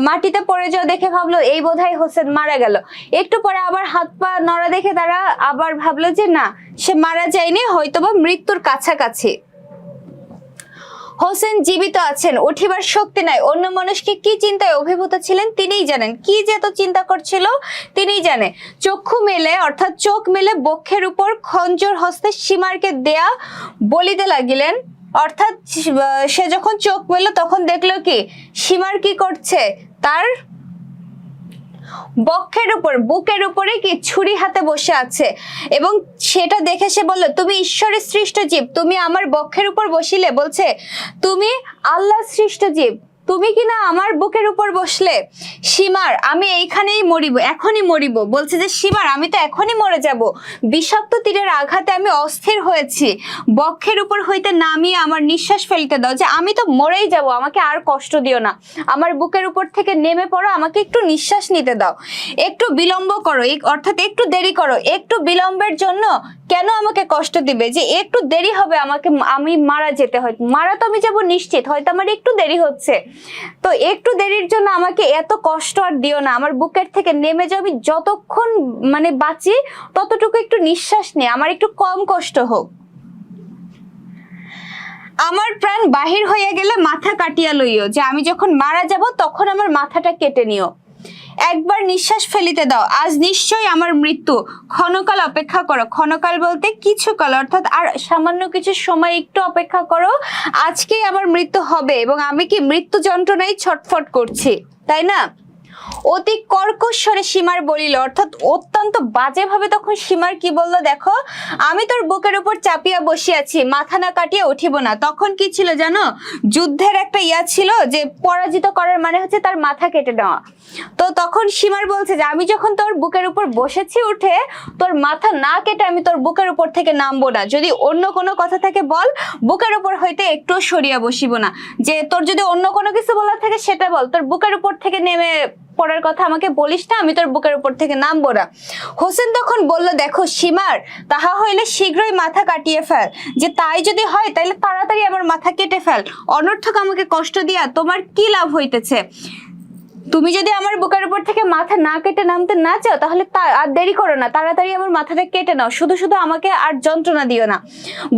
মাটিতে পড়ে যাওয়া দেখে ভাবলো এই বোধহয় হোসেন মারা গেল। একটু পরে আবার হাত পা নড়া দেখে তারা আবার ভাবলো যে না, সে মারা যায়নি, হয়তোবা মৃত্যুর কাছাকাছি। হোসেন জীবিত আছেন, উঠিবার শক্তি নাই। অন্য মানুষকে কি চিন্তায় অভিভূত ছিলেন তিনিই জানেন, কি যে এত চিন্তা করছিল তিনিই জানে। চক্ষু মেলে, অর্থাৎ চোখ মেলে বক্ষের উপর খঞ্জর হস্তে সীমারকে দেয়া বলিতে লাগিলেন। অর্থাৎ সে যখন চোখ মেলল তখন দেখলো কি সীমার কি করছে, তার বক্ষের উপর, বুকের উপরে কি ছুরি হাতে বসে আছে, এবং সেটা দেখে সে বলল তুমি ঈশ্বরের সৃষ্ট জীব, তুমি আমার বক্ষের উপর বসিলে, বলছে তুমি আল্লাহ সৃষ্ট জীব, তুমি কিনা আমার বুকের উপর বসলে। সীমার, আমি এইখানেই মরিব, এখনই মরিব, বলছে যে সীমার আমি তো এখনই মরে যাব, বিষাক্ত তীরের আঘাতে আমি অস্থির হয়েছি, বক্ষের উপর হইতে নামিয়ে আমার নিঃশ্বাস ফেলতে দাও, যে আমি তো মরেই যাব, আমাকে আর কষ্ট দিও না, আমার বুকের উপর থেকে নেমে পড়ো, আমাকে একটু নিঃশ্বাস নিতে দাও, একটু বিলম্ব করো, অর্থাৎ একটু দেরি করো, একটু বিলম্বের জন্য কেন আমাকে কষ্ট দিবে, যে একটু দেরি হবে আমাকে, আমি মারা যেতে হয়, মারা তো আমি যাবো নিশ্চিত, হয়তো আমার একটু দেরি হচ্ছে, তো একটু দেরির জন্য আমাকে এত কষ্ট আর দিও না, আমার বুকের থেকে নেমে যাও, আমি যতক্ষণ মানে বাঁচি ততটুকু একটু নিঃশ্বাস নিয়ে আমার একটু কম কষ্ট হোক। আমার প্রাণ বাহির হইয়া গেলে মাথা কাটিয়া লইও, যে আমি যখন মারা যাব তখন আমার মাথাটা কেটে নিও, একবার নিঃশ্বাস ফেলিতে দাও, আজ নিশ্চয়ই আমার মৃত্যু, ক্ষণকাল অপেক্ষা করো, ক্ষণকাল বলতে কিছু কাল, অর্থাৎ আর সামান্য কিছু সময় একটু অপেক্ষা করো, আজকেই আমার মৃত্যু হবে, এবং আমি কি মৃত্যু যন্ত্রণায় ছটফট করছি, তাই না। অতি কর্কশ্বরে সীমার বলিল, অর্থাৎ অত্যন্ত বাজে ভাবে তখন সীমার কি বললো, দেখো আমি তোর বুকের উপর চাপিয়া বসিয়াছি, মাথা না কাটিয়ে উঠিব না। তখন কি ছিল জানো, যুদ্ধের একটা ইয়া ছিল যে পরাজিত করার মানে হচ্ছে তার মাথা কেটে নেওয়া। তো তখন সীমার বলছে যে আমি যখন তোর বুকের উপর বসেছি উঠে, তোর মাথা না কেটে আমি তোর বুকের উপর থেকে নামবো না, যদি অন্য কোনো কথা থাকে বল, বুকের উপর হইতে একটু সরিয়া বসিব না, যে তোর যদি অন্য কোনো কিছু বলার থাকে সেটা বল, তোর বুকের উপর থেকে নেমে পড়ার কথা আমাকে বলিস না, আমি তোর বুকের উপর থেকে নামবো না। হোসেন তখন বলল, দেখো সীমার, তাহা হইলে শীঘ্রই মাথা কাটিয়ে ফেল, যে তাই যদি হয় তাহলে তাড়াতাড়ি আমার মাথা কেটে ফেল, অনর্থক আমাকে কষ্ট দিয়া তোমার কি লাভ হইতেছে, তুমি যদি আমার বুকের উপর থেকে মাথা না কেটে নামতে না চাও তাহলে আর দেরি করো না, তাড়াতাড়ি আমার মাথাটা কেটে নাও, শুধু শুধু আমাকে আর যন্ত্রণা দিও না,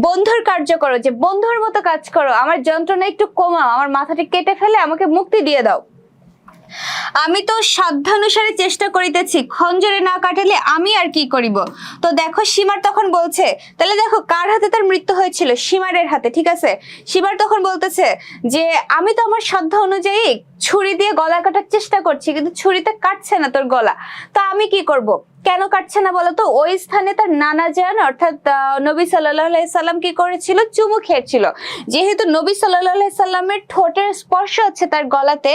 বন্ধুর কার্য করো, যে বন্ধুর মতো কাজ করো, আমার যন্ত্রণা একটু কমাও, আমার মাথাটা কেটে ফেলে আমাকে মুক্তি দিয়ে দাও। আমি তো সাধ্যানুসারে চেষ্টা করিতেছি, খঞ্জরে না কাটালে আমি আর কি করিব। তো দেখো সীমার তখন বলছে, তাহলে দেখো কার হাতে তার মৃত্যু হয়েছিল, সীমারের হাতে, ঠিক আছে। সীমার তখন বলতেছে যে আমি তো আমার সাধ্য অনুযায়ী ছুরি দিয়ে গলা কাটার চেষ্টা করছি, কিন্তু ছুরিতে কাটছে না তোর গলা, তো আমি কি করব। কেন কাটছে না বলতো? ওই স্থানে তার নানা যান অর্থাৎ নবী সাল্লাল্লাহু আলাইহি সাল্লাম কি করেছিল? চুমু খেয়েছিল। যেহেতু নবী সাল্লাল্লাহু আলাইহি সাল্লামের ঠোঁটের স্পর্শ হচ্ছে তার গলাতে,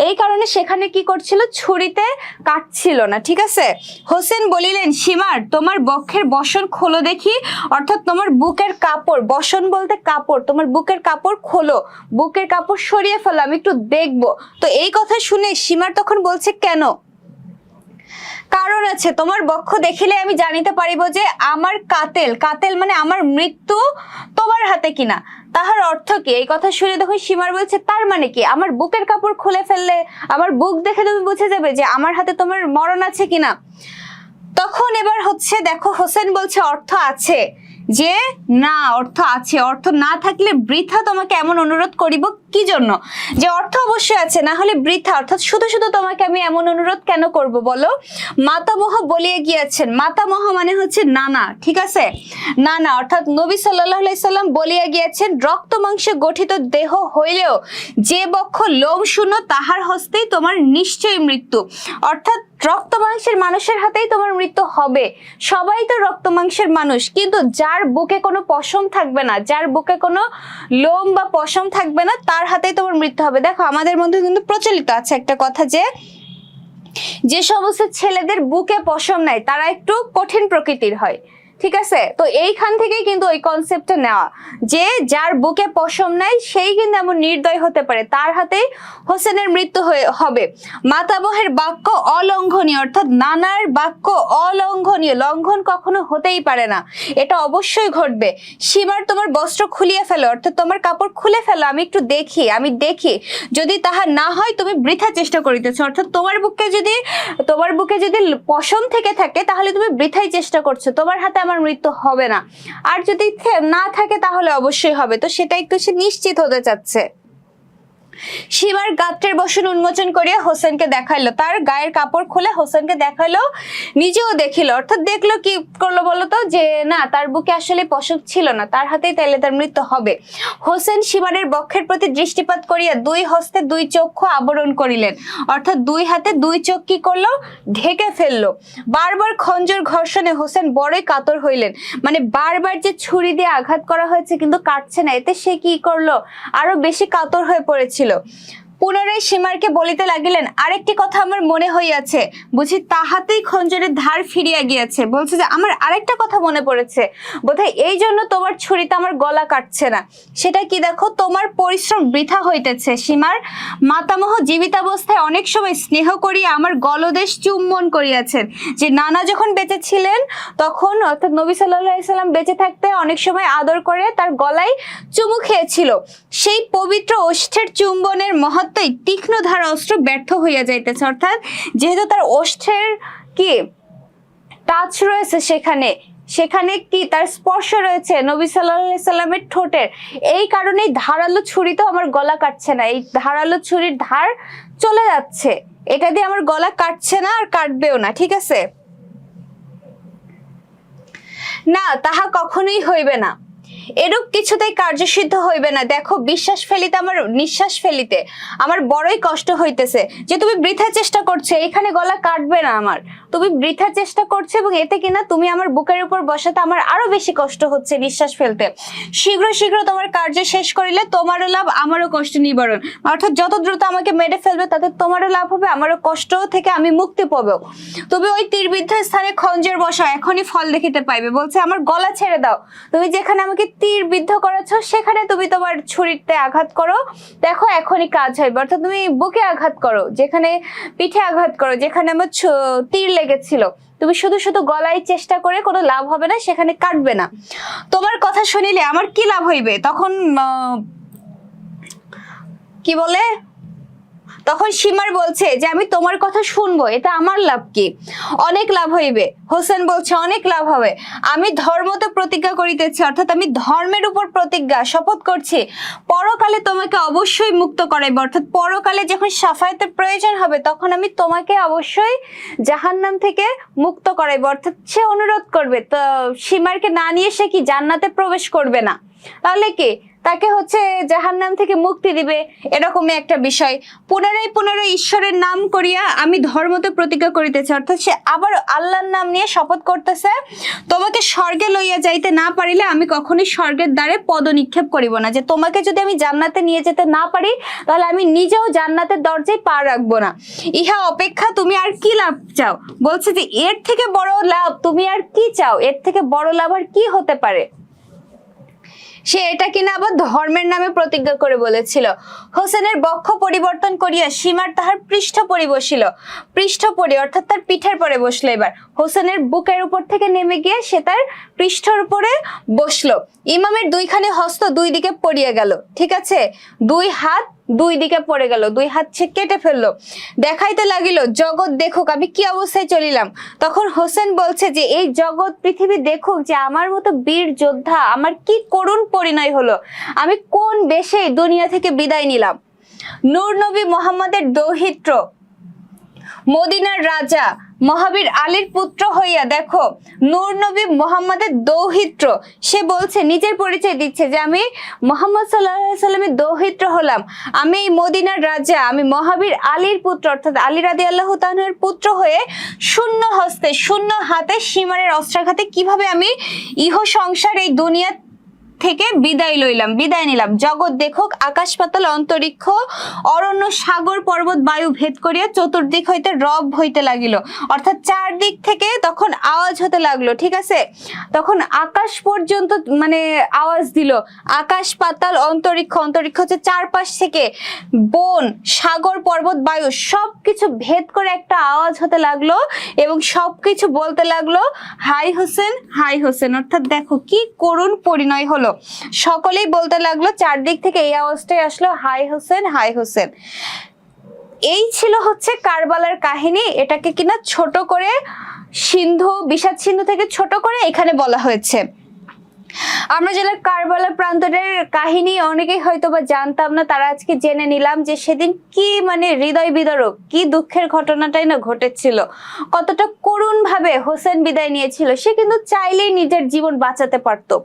এই কারণে সেখানে কি করছিল? ছুরিতে কাটছিল না, ঠিক আছে? হোসেন বলিলেন, সীমার তোমার বক্ষের বসন খোলো দেখি, অর্থাৎ তোমার বুকের কাপড়, বসন বলতে কাপড়, তোমার বুকের কাপড় খোলো, বুকের কাপড় সরিয়ে ফেলো, আমি একটু দেখবো। তো এই কথা শুনে সীমার তখন বলছে, কেন? কারণ আছে, তোমার বক্ষ দেখিলে আমি জানিতে পারিব যে আমার কাতেল, কাতেল মানে আমার মৃত্যু তোমার হাতে কিনা। তাহার অর্থ কি? এই কথা শুনে দেখো সীমার বলছে, তার মানে কি? আমার বুকের কাপড় খুলে ফেললে আমার বুক দেখে তুমি বুঝে যাবে যে আমার হাতে তোমার মরণ আছে কিনা। তখন এবার হচ্ছে দেখো হোসেন বলছে অর্থ আছে, যে না অর্থ আছে, অর্থ না থাকলে বৃথা তোমাকে এমন অনুরোধ করিব কি জন্য? যে অর্থ অবশ্যই আছে, না হলে বৃথা, অর্থাৎ শুধু শুধু তোমাকে আমি এমন অনুরোধ কেন করব বলো? মাতামহ বলিয়ে গিয়েছেন, মাতামহ মানে হচ্ছে নানা, ঠিক আছে? নানা অর্থাৎ নবী সাল্লাল্লাহু আলাইহি সাল্লাম বলিয়া গিয়েছেন, রক্ত মাংসে গঠিত দেহ হইলেও যে বক্ষ লোম শূন্য তাহার হস্তেই তোমার নিশ্চয়ই মৃত্যু। অর্থাৎ রক্ত মাংসের মানুষের হাতেই তোমার মৃত্যু হবে। সবাই তো রক্ত মাংসের মানুষ, কিন্তু যার বুকে কোনো পশম থাকবে না, যার বুকে কোনো লোম বা পশম থাকবে না, তার হাতেই তোমার মৃত্যু হবে। দেখো আমাদের মধ্যে কিন্তু প্রচলিত আছে একটা কথা, যে সমস্ত ছেলেদের বুকে পশম নাই তারা একটু কঠিন প্রকৃতির হয়, ঠিক আছে? তো এইখান থেকেই কিন্তু ওই কনসেপ্টটা নেওয়া, যে যার বুকে পশম নাই সেই কিন্তু এমন নির্দয় হতে পারে, তার হাতেই হোসেনের মৃত্যু হবে। মাতামহের বাক্য অলঙ্ঘনীয়, অর্থাৎ নানার বাক্য অলঙ্ঘনীয়, লঙ্ঘন কখনো হতেই পারে না, এটা অবশ্যই ঘটবে। সীমার তোমার বস্ত্র খুলিয়ে ফেলো, অর্থাৎ তোমার কাপড় খুলে ফেলো, আমি একটু দেখি, আমি দেখি, যদি তাহা না হয় তুমি বৃথা চেষ্টা করিতেছো, অর্থাৎ তোমার বুকে যদি পশম থেকে থাকে তাহলে তুমি বৃথাই চেষ্টা করছো, তোমার হাতে আমার মৃত্যু হবে না। আর যদি না থাকে তাহলে অবশ্যই হবে। তো সেটা একটু সে নিশ্চিত হতে চাচ্ছে। সীমার গাত্রের বসন উন্মোচন করিয়া হোসেনকে দেখাইলো, তার গায়ের কাপড় খুলে হোসেনকে দেখাইলো, নিজেও দেখিল, অর্থাৎ দেখলো, কি করলো বলতো? যে না, তার বুকে আসলে পশম ছিল না, তার হাতেই তাইলে তার মৃত্যু হবে। হোসেন সীমারের বক্ষের প্রতি দৃষ্টিপাত করিয়া দুই হস্তে দুই চক্ষু আবরণ করিলেন, অর্থাৎ দুই হাতে দুই চোখ কি করলো? ঢেকে ফেললো। বারবার খঞ্জর ঘর্ষণে হোসেন বড়ই কাতর হইলেন, মানে বারবার যে ছুরি দিয়ে আঘাত করা হয়েছে কিন্তু কাটছে না, এতে সে কি করলো? আরো বেশি কাতর হয়ে পড়েছিল। পুনরায় সীমারকে বলিতে লাগিলেন, আরেকটি কথা আমার মনে হইয়াছে, বুঝি তাহাতেই খঞ্জরের ধার ফিরিয়া গিয়াছে। বলছে যে আমার আরেকটা কথা মনে পড়েছে, বোধহয় এই জন্য তোমার ছুরিতে আমার গলা কাটছে না। সেটা কি? দেখো, তোমার পরিশ্রম বৃথা হইতেছে। সীমার মাতামহ জীবিতাবস্থায় অনেক সময় স্নেহ করিয়া আমার গলদেশ চুম্বন করিয়াছেন। যে নানা যখন বেঁচে ছিলেন তখন, অর্থাৎ নবী সাল্লাল্লাহু আলাইহি সাল্লাম বেঁচে থাকতে অনেক সময় আদর করে তার গলায় চুমু খেয়েছিল। সেই পবিত্র ওষ্ঠের চুম্বনের মহৎ তীক্ষ্ণ ধার অস্ত্র ব্যর্থ হইয়া যাইতেছে, অর্থাৎ যেহেতু তার ওষ্ঠের কি টাচ রয়েছে, সেখানে কি তার স্পর্শ রয়েছে নবী সাল্লাল্লাহু আলাইহি সাল্লামের ঠোঁটের, এই কারণেই ধারালো ছুরিতেও আমার গলা কাটছে না, এই ধারালো ছুরির ধার চলে যাচ্ছে, এটা দিয়ে আমার গলা কাটছে না আর কাটবেও না, ঠিক আছে? না, তাহা কখনোই হইবে না, এরূপ কিছুতেই কার্যসিদ্ধ হইবে না। দেখো, নিঃশ্বাস ফেলিতে আমার বড়ই কষ্ট হইতেছে, যে তুমি বৃথা চেষ্টা করছো, এখানে গলা কাটবে না আমার, তুমি বৃথা চেষ্টা করছো, এবং এতে কিনা তুমি আমার বুকের উপর বসাতে আমার আরো বেশি কষ্ট হচ্ছে নিঃশ্বাস ফেলতে। শীঘ্র তোমার কার্য শেষ করিলে তোমারও লাভ, আমারও কষ্ট নিবারণ, অর্থাৎ যত দ্রুত আমাকে মেরে ফেলবে তাতে তোমারও লাভ হবে, আমারও কষ্ট থেকে আমি মুক্তি পাবো। তুমি ওই তীরবিদ্ধ স্থানে খঞ্জর বসাও, এখনই ফল দেখিতে পাইবে। বলছে আমার গলা ছেড়ে দাও, তুমি যেখানে আমাকে তীর বিদ্ধ করেছো সেখানে তুমি তোমার ছুরিতে আঘাত করো, দেখো এখনই কাজ হইবে। অর্থাৎ তুমি বুকে আঘাত করো, যেখানে পিঠে আঘাত করো, যেখানে আমার তীর লেগেছিল, তুমি শুধু শুধু গলায় চেষ্টা করে কোনো লাভ হবে না, সেখানে কাটবে না। তোমার কথা শুনিলে আমার কি লাভ হইবে? তখন কি বলে, তখন সীমার বলছে যে আমি তোমার কথা শুনবো, এটা আমার লাভ কি? অনেক লাভ হইবে। হোসেন বলছে অনেক লাভ হবে, আমি ধর্মতে প্রতিজ্ঞা করিতেছি, অর্থাৎ আমি ধর্মের উপর প্রতিজ্ঞা শপথ করছি, পরকালে তোমাকে অবশ্যই মুক্ত করাইব, অর্থাৎ পরকালে যখন শাফায়াতের প্রয়োজন হবে তখন আমি তোমাকে অবশ্যই জাহান্নাম থেকে মুক্ত করাইব। অর্থাৎ সে অনুরোধ করবে, তো সীমারকে না নিয়ে সে কি জান্নাতে প্রবেশ করবে না? তাহলে কি, তাকে হচ্ছে জাহান্নাম থেকে মুক্তি দিবে, এরকমই একটা বিষয়। পুনরায় পুনরায় ঈশ্বরের নাম করিয়া আমি ধর্মতে প্রতিজ্ঞা করিতেছি, অর্থাৎ সে আবার আল্লাহর নাম নিয়ে শপথ করতেছে, তোমাকে স্বর্গে লইয়া যাইতে না পারিলে আমি কখনোই স্বর্গের দ্বারে পদ নিক্ষেপ করিব না, যে তোমাকে যদি আমি জান্নাতে নিয়ে যেতে না পারি তাহলে আমি নিজেও জান্নাতের দরজায় পা রাখবো না। ইহা অপেক্ষা তুমি আর কি লাভ চাও? বলছে যে এর থেকে বড় লাভ তুমি আর কি চাও, এর থেকে বড় লাভ আর কি হতে পারে? সে এটা কিনা আবার ধর্মের নামে প্রতিজ্ঞা করে বলেছিল। হোসেনের বক্ষ পরিবর্তন করিয়া সীমার তাহার পৃষ্ঠ পরি বসিল, পৃষ্ঠ পরি অর্থাৎ তার পিঠের পরে বসলো। এবার হোসেনের বুকের উপর থেকে নেমে গিয়ে সে তার পৃষ্ঠের উপরে বসলো। ইমামের দুইখানি হস্ত দুই দিকে পড়িয়া গেল, ঠিক আছে, দুই হাত দুই দিকে পড়ে গেল, দুই হাত সে কেটে ফেললো। দেখাইতে লাগিল, জগৎ দেখুক আমি কি অবস্থায় চলিলাম। তখন হোসেন বলছে যে এই জগৎ পৃথিবী দেখুক যে আমার মতো বীর যোদ্ধা আমার কি করুণ পরিণয় হলো, আমি কোন বেশে দুনিয়া থেকে বিদায় নিলাম। নূর নবী মোহাম্মদের দৌহিত্র, মদিনার রাজা মহাবীর আলীর পুত্র হইয়া দেখো, নূর নবী মোহাম্মদের দৌহিত্র, সে বলছে নিজের পরিচয় দিচ্ছে যে আমি মোহাম্মদ সাল্লাল্লাহু আলাইহি সাল্লামের দৌহিত্র হলাম, আমি এই মদিনার রাজা, আমি মহাবীর আলীর পুত্র অর্থাৎ আলী রাদিয়াল্লাহু তাআলার পুত্র হয়ে শূন্য হস্তে শূন্য হাতে সীমারের অস্ত্রাঘাতে কিভাবে আমি ইহ সংসার এই দুনিয়া থেকে বিদায় লইলাম, বিদায় নিলাম। জগৎ দেখুক, আকাশ পাতাল অন্তরিক্ষ অরণ্য সাগর পর্বত বায়ু ভেদ করিয়া চতুর্দিক হইতে রব হইতে লাগিল, অর্থাৎ চারদিক থেকে তখন আওয়াজ হতে লাগলো, ঠিক আছে, তখন আকাশ পর্যন্ত মানে আওয়াজ দিল। আকাশ পাতাল অন্তরিক্ষ, অন্তরিক্ষ হচ্ছে চারপাশ থেকে বন সাগর পর্বত বায়ু সবকিছু ভেদ করে একটা আওয়াজ হতে লাগলো এবং সবকিছু বলতে লাগলো হাই হোসেন, হাই হোসেন, অর্থাৎ দেখো কি করুণ পরিণয় হলো। সকলেই বলতে লাগলো, চারদিক থেকে এই আওয়াজটাই আসলো হাই হোসেন, হাই হোসেন। এই ছিল হচ্ছে কারবালার কাহিনী। এটাকে কিনা ছোট করে সিন্ধু, বিষাদ সিন্ধু থেকে ছোট করে এখানে বলা হয়েছে। আমরা যারা কারবালা প্রান্তরের কাহিনী অনেকেই হয়তো বা জানতাম না, তারা আজকে জেনে নিলাম যে সেদিন কি মানে হৃদয় বিদারক, কি দুঃখের ঘটনাটাই না ঘটেছিল, কতটা করুণ ভাবে হোসেন বিদায় নিয়েছিল। সে কিন্তু চাইলেই নিজের জীবন বাঁচাতে পারতো,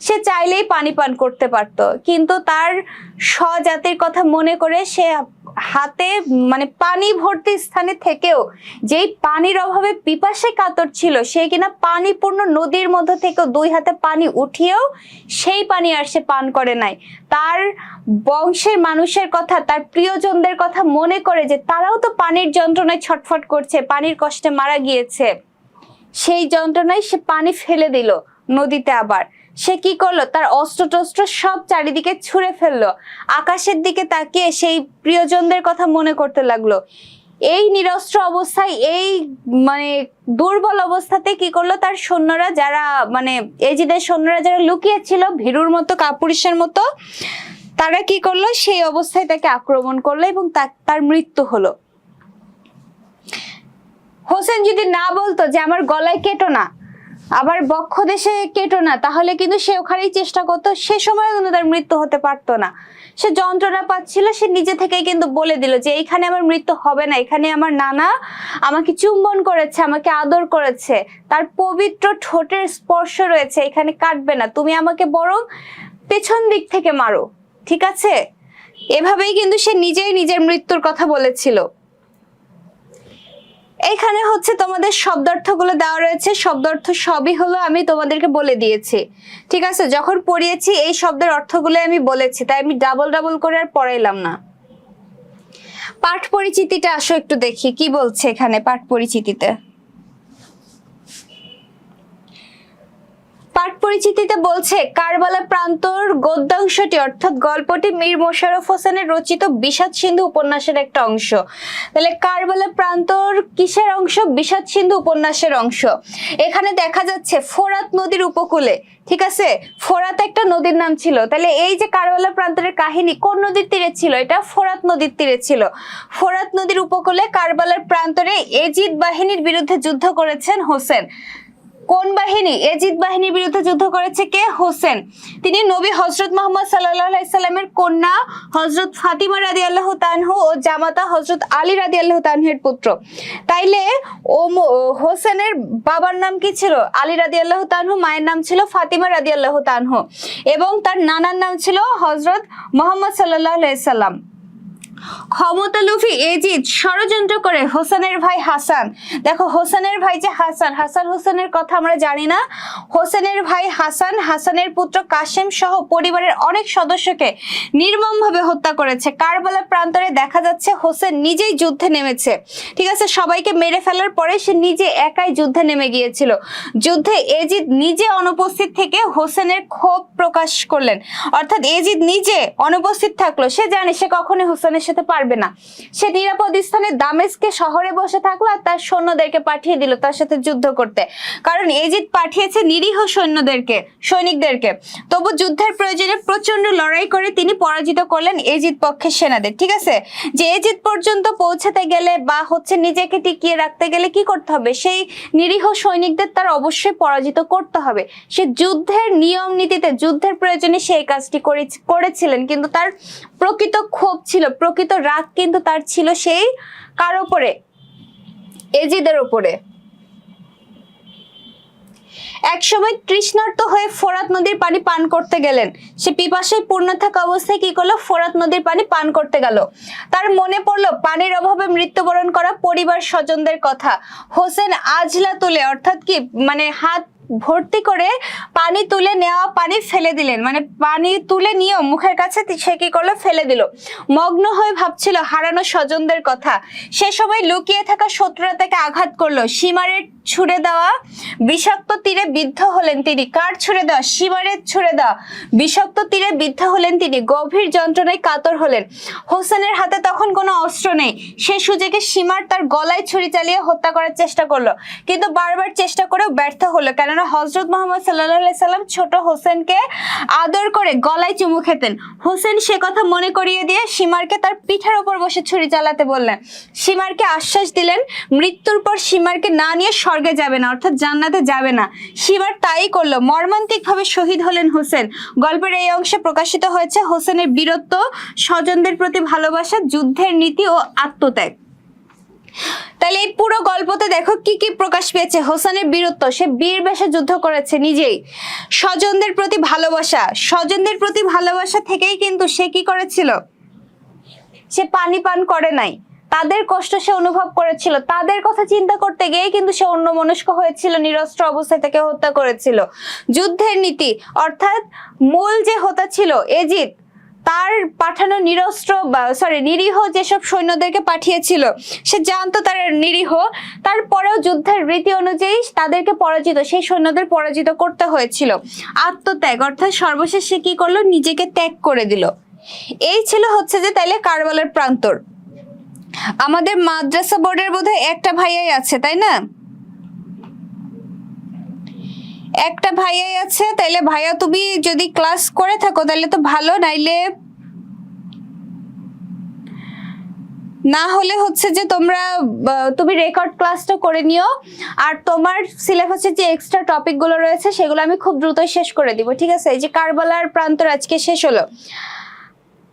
সে চাইলেই পানি পান করতে পারতো, কিন্তু তার স্বজাতির কথা মনে করে সে হাতে মানে পানি ভর্তি স্থানে থেকেও যেই পানির অভাবে পিপাসে কাতর ছিল, সে কিনা পানিপূর্ণ নদীর মধ্য থেকে দুই হাতে পানি উঠিয়েও সেই পানি আর সে পান করে নাই। তার বংশের মানুষের কথা, তার প্রিয়জনদের কথা মনে করে যে তারাও তো পানির যন্ত্রণায় ছটফট করছে, পানির কষ্টে মারা গিয়েছে, সেই যন্ত্রণায় সে পানি ফেলে দিল নদীতে। আবার সে কি করলো, তার অস্ত্র টস্ত্র সব চারিদিকে ছুঁড়ে ফেললো, আকাশের দিকে তাকিয়ে সেই প্রিয়জনদের কথা মনে করতে লাগলো। এই নিরস্ত্র অবস্থায়, এই মানে দুর্বল অবস্থাতে কি করলো, তার সৈন্যরা যারা মানে এজিদের সৈন্যরা যারা লুকিয়ে ছিল ভীরুর মতো কাপুরুষের মতো, তারা কি করলো, সেই অবস্থায় তাকে আক্রমণ করলো এবং তার মৃত্যু হলো। হোসেন যদি না বলতো যে আমার গলায় কেটো না, আবার বক্ষ দেশে কেটো না, তাহলে কিন্তু সে ওখানেই চেষ্টা করতো, সে সময় কিন্তু তার মৃত্যু হতে পারতো না। সে যন্ত্রণা পাচ্ছিল, সে নিজে থেকেই কিন্তু বলে দিল যে এইখানে আমার মৃত্যু হবে না, এখানে আমার নানা আমাকে চুম্বন করেছে, আমাকে আদর করেছে, তার পবিত্র ঠোঁটের স্পর্শ রয়েছে, এখানে কাটবে না, তুমি আমাকে বরং পেছন দিক থেকে মারো, ঠিক আছে। এভাবেই কিন্তু সে নিজেই নিজের মৃত্যুর কথা বলেছিল। এইখানে হচ্ছে তোমাদের শব্দার্থগুলো দেওয়া রয়েছে, শব্দার্থ সবই হলো আমি তোমাদেরকে বলে দিয়েছি, ঠিক আছে। যখন পড়িয়েছি এই শব্দের অর্থগুলো আমি বলেছি, তাই আমি ডাবল ডাবল করে আর পড়াইলাম না। পাঠ পরিচিতিটা আসো একটু দেখি কি বলছে এখানে পাঠ পরিচিতিতে। পাঠ পরিচিতিতে বলছে কারবালা প্রান্তর গদ্যাংশটি অর্থাৎ গল্পটি মীর মোশাররফ হোসেনের রচিত বিষাদ সিন্ধু উপন্যাসের একটা অংশ। তাহলে কারবালা প্রান্তর কিসের অংশ? বিষাদ সিন্ধু উপন্যাসের অংশ। এখানে দেখা যাচ্ছে ফোরাত নদীর উপকূলে, ঠিক আছে, ফোরাত একটা নদীর নাম ছিল। তাহলে এই যে কারবালা প্রান্তরের কাহিনী কোন নদীর তীরে ছিল? এটা ফোরাত নদীর তীরে ছিল। ফোরাত নদীর উপকূলে কারবালার প্রান্তরে এজিদ বাহিনীর বিরুদ্ধে যুদ্ধ করেছেন হোসেন। কোন বাহিনী? এজিদ বাহিনীর বিরুদ্ধে যুদ্ধ করেছে কে? হোসেন। তিনি নবী হযরত মুহাম্মদ সাল্লাল্লাহু আলাইহি সাল্লামের কন্যা হযরত ফাতিমা রাদিয়াল্লাহু তাআলা ও জামাতা হযরত আলী রাদিয়াল্লাহু তাআলার পুত্র। তাইলে হোসেনের বাবার নাম কি ছিল? আলী রাদিয়াল্লাহু তাআলা, মায়ের নাম ছিল ফাতিমা রাদিয়াল্লাহু তাআলা এবং তার নানার নাম ছিল হযরত মুহাম্মদ সাল্লাল্লাহু আলাইহি সাল্লাম। ক্ষমতালোভী এজিদ ষড়যন্ত্র করে হোসেনের ভাই হাসান, দেখো হোসেনের ভাই যে হাসান, হাসান হোসেনের কথা আমরা জানি না, হোসেনের ভাই হাসান, হাসানের পুত্র কাসেম সহ পরিবারের অনেক সদস্যকে নির্মমভাবে হত্যা করেছে। কারবালা প্রান্তরে দেখা যাচ্ছে হোসেন নিজেই যুদ্ধে নেমেছে, ঠিক আছে, সবাইকে মেরে ফেলার পরে সে নিজে একাই যুদ্ধে নেমে গিয়েছিল। যুদ্ধে এজিদ নিজে অনুপস্থিত থেকে হোসেনের ক্ষোভ প্রকাশ করলেন, অর্থাৎ এজিদ নিজে অনুপস্থিত থাকলো, সে জানে সে কখনোই হোসেনের সাথে পারবে না, সে নিরাপদ স্থানে দামেস্কে শহরে বসে থাকলো আর তার সৈন্যদেরকে পাঠিয়ে দিল তার সাথে যুদ্ধ করতে, কারণ এজিদ পাঠিয়েছে নিরীহ সৈনিকদেরকে। তবু যুদ্ধের প্রয়োজনে প্রচন্ড লড়াই করে তিনি পরাজিত করলেন এজিদ পক্ষের সেনাদের, ঠিক আছে। যে এজিদ পর্যন্ত পৌঁছাতে গেলে বা হচ্ছে নিজেকে টিকিয়ে রাখতে গেলে কি করতে হবে? সেই নিরীহ সৈনিকদের তার অবশ্যই পরাজিত করতে হবে। সে যুদ্ধের নিয়ম নীতিতে যুদ্ধের প্রয়োজনে সেই কাজটি করেছিলেন, কিন্তু তার প্রকৃত ক্ষোভ ছিল, প্রকৃত রাগ কিন্তু তার ছিল সেই কার উপরে? এজিদের উপরে। একসময় তৃষ্ণার্ত হয়ে ফোরাত নদীর পানি পান করতে গেলেন, সে পিপাসায় পূর্ণ থাকা অবস্থায় কি করলো? ফোরাত নদীর পানি পান করতে গেল। তার মনে পড়লো পানির অভাবে মৃত্যুবরণ করা পরিবার স্বজনদের কথা। হোসেন আজলা তুলে, অর্থাৎ কি মানে হাত ভর্তি করে পানি তুলে নেওয়া পানি ফেলে দিলেন, মানে পানি তুলে নিয়েও মুখের কাছে সে কি করলো? ফেলে দিল। মগ্ন হয়ে ভাবছিল হারানো স্বজনদের কথা। সে সময় লুকিয়ে থাকা শত্রুরা তাকে আঘাত করলো। সীমারের ছুড়ে দেওয়া বিষাক্ত তীরে বিদ্ধ হলেন তিনি। কার ছুড়ে দেওয়া? সীমারের ছুড়ে দেওয়া বিষাক্ত তীরে বিদ্ধ হলেন তিনি। গভীর যন্ত্রণায় কাতর হলেন। হোসেনের হাতে তখন কোনো অস্ত্র নেই। সে সুযোগে সীমার তার গলায় ছুরি চালিয়ে হত্যা করার চেষ্টা করলো, কিন্তু বারবার চেষ্টা করেও ব্যর্থ হলো, কেননা হযরত মুহাম্মদ সাল্লাল্লাহু আলাইহি সাল্লাম ছোট হোসেনকে আদর করে গলায় চুমু খেতেন। হোসেন সে কথা মনে করিয়ে দিয়ে সীমারকে তার পিঠের উপর বসে ছুরি চালাতে বললেন। সীমারকে আশ্বাস দিলেন মৃত্যুর পর সীমারকে না নিয়ে স্বর্গে যাবে না, অর্থাৎ জান্নাতে যাবে না। সীমার তাই করলো। মর্মান্তিকভাবে শহীদ হলেন হোসেন। গল্পের এই অংশে প্রকাশিত হয়েছে হোসেনের বীরত্ব, স্বজনদের প্রতি ভালোবাসা, যুদ্ধের নীতি ও আত্মত্যাগ। তাহলে এই পুরো গল্পতে দেখো কি কি প্রকাশ পেয়েছে? হোসেনের বীরত্ব, সে বীর বেশে যুদ্ধ করেছে নিজেই। স্বজনদের প্রতি ভালোবাসা, স্বজনদের প্রতি ভালোবাসা থেকেই কিন্তু সে কি করেছিল? সে পানি পান করে নাই, তাদের কষ্ট সে অনুভব করেছিল, তাদের কথা চিন্তা করতে গিয়ে কিন্তু সে অন্যমনস্ক হয়েছিল, নিরস্ত্র অবস্থায় তাকে হত্যা করেছিল। যুদ্ধের নীতি, অর্থাৎ মূল যে হোতা ছিল এজিদ, তার পাঠানো নিরীহ যেসব সৈন্যদেরকে পাঠিয়েছিল, সে জানতো তারা নিরীহ, তারপরেও যুদ্ধের রীতি অনুযায়ী তাদেরকে সেই সৈন্যদের পরাজিত করতে হয়েছিল। আত্মত্যাগ, অর্থাৎ সর্বশেষ সে কি করলো? নিজেকে ত্যাগ করে দিল। এই ছিল হচ্ছে যে তাইলে কারবালার প্রান্তর। আমাদের মাদ্রাসা বোর্ডের বোধহয় একটা ভাইয়াই আছে, তাই না? একটা ভাইয়াই আছে। তাইলে ভাইয়া তুমি যদি ক্লাস করে থাকো তাহলে তো ভালো, নাইলে না হলে হচ্ছে যে তুমি রেকর্ড ক্লাসটা করে নিও, আর তোমার সিলেবাসে যে এক্সট্রা টপিকগুলো রয়েছে সেগুলো আমি খুব দ্রুত শেষ করে দিব, ঠিক আছে? এই যে কারবালার প্রান্তর আজকে শেষ হলো,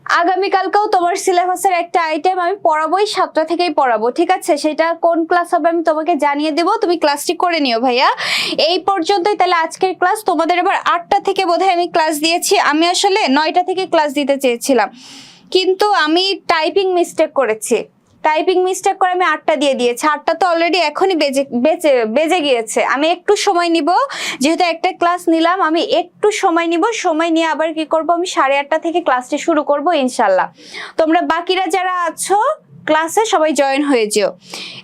আগামীকালকেও তোমার সিলেবাসের একটা আইটেম আমি পড়াবোই, 7টা থেকেই পড়াবো, ঠিক আছে? সেটা কোন ক্লাস হবে আমি তোমাকে জানিয়ে দেবো, তুমি ক্লাসটি করে নিও ভাইয়া। এই পর্যন্তই তাহলে আজকের ক্লাস। তোমাদের এবার 8টা থেকে বোধহয় আমি ক্লাস দিয়েছি, আমি আসলে 9টা থেকে ক্লাস দিতে চেয়েছিলাম, কিন্তু আমি টাইপিং মিস্টেক করেছি। টাইপিং মিস্টেক করে আমি 8টা দিয়ে দিয়েছি। 8টা তো অলরেডি এখনই বেজে গিয়েছে। আমি একটু সময় নিব, যেহেতু একটা ক্লাস নিলাম, আমি একটু সময় নিব, সময় নিয়ে আবার কি করব, আমি 8:30 থেকে ক্লাসটি শুরু করব ইনশাল্লাহ। তোমরা বাকিরা যারা আছো ক্লাসে সবাই জয়েন হয়ে যেও।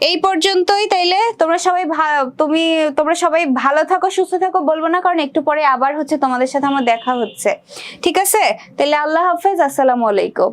এই পর্যন্তই। তাইলে তোমরা সবাই ভালো থাকো, সুস্থ থাকো বলবো না, কারণ একটু পরে আবার হচ্ছে তোমাদের সাথে আমার দেখা হচ্ছে, ঠিক আছে? তাহলে আল্লাহ হাফেজ, আসসালামু আলাইকুম।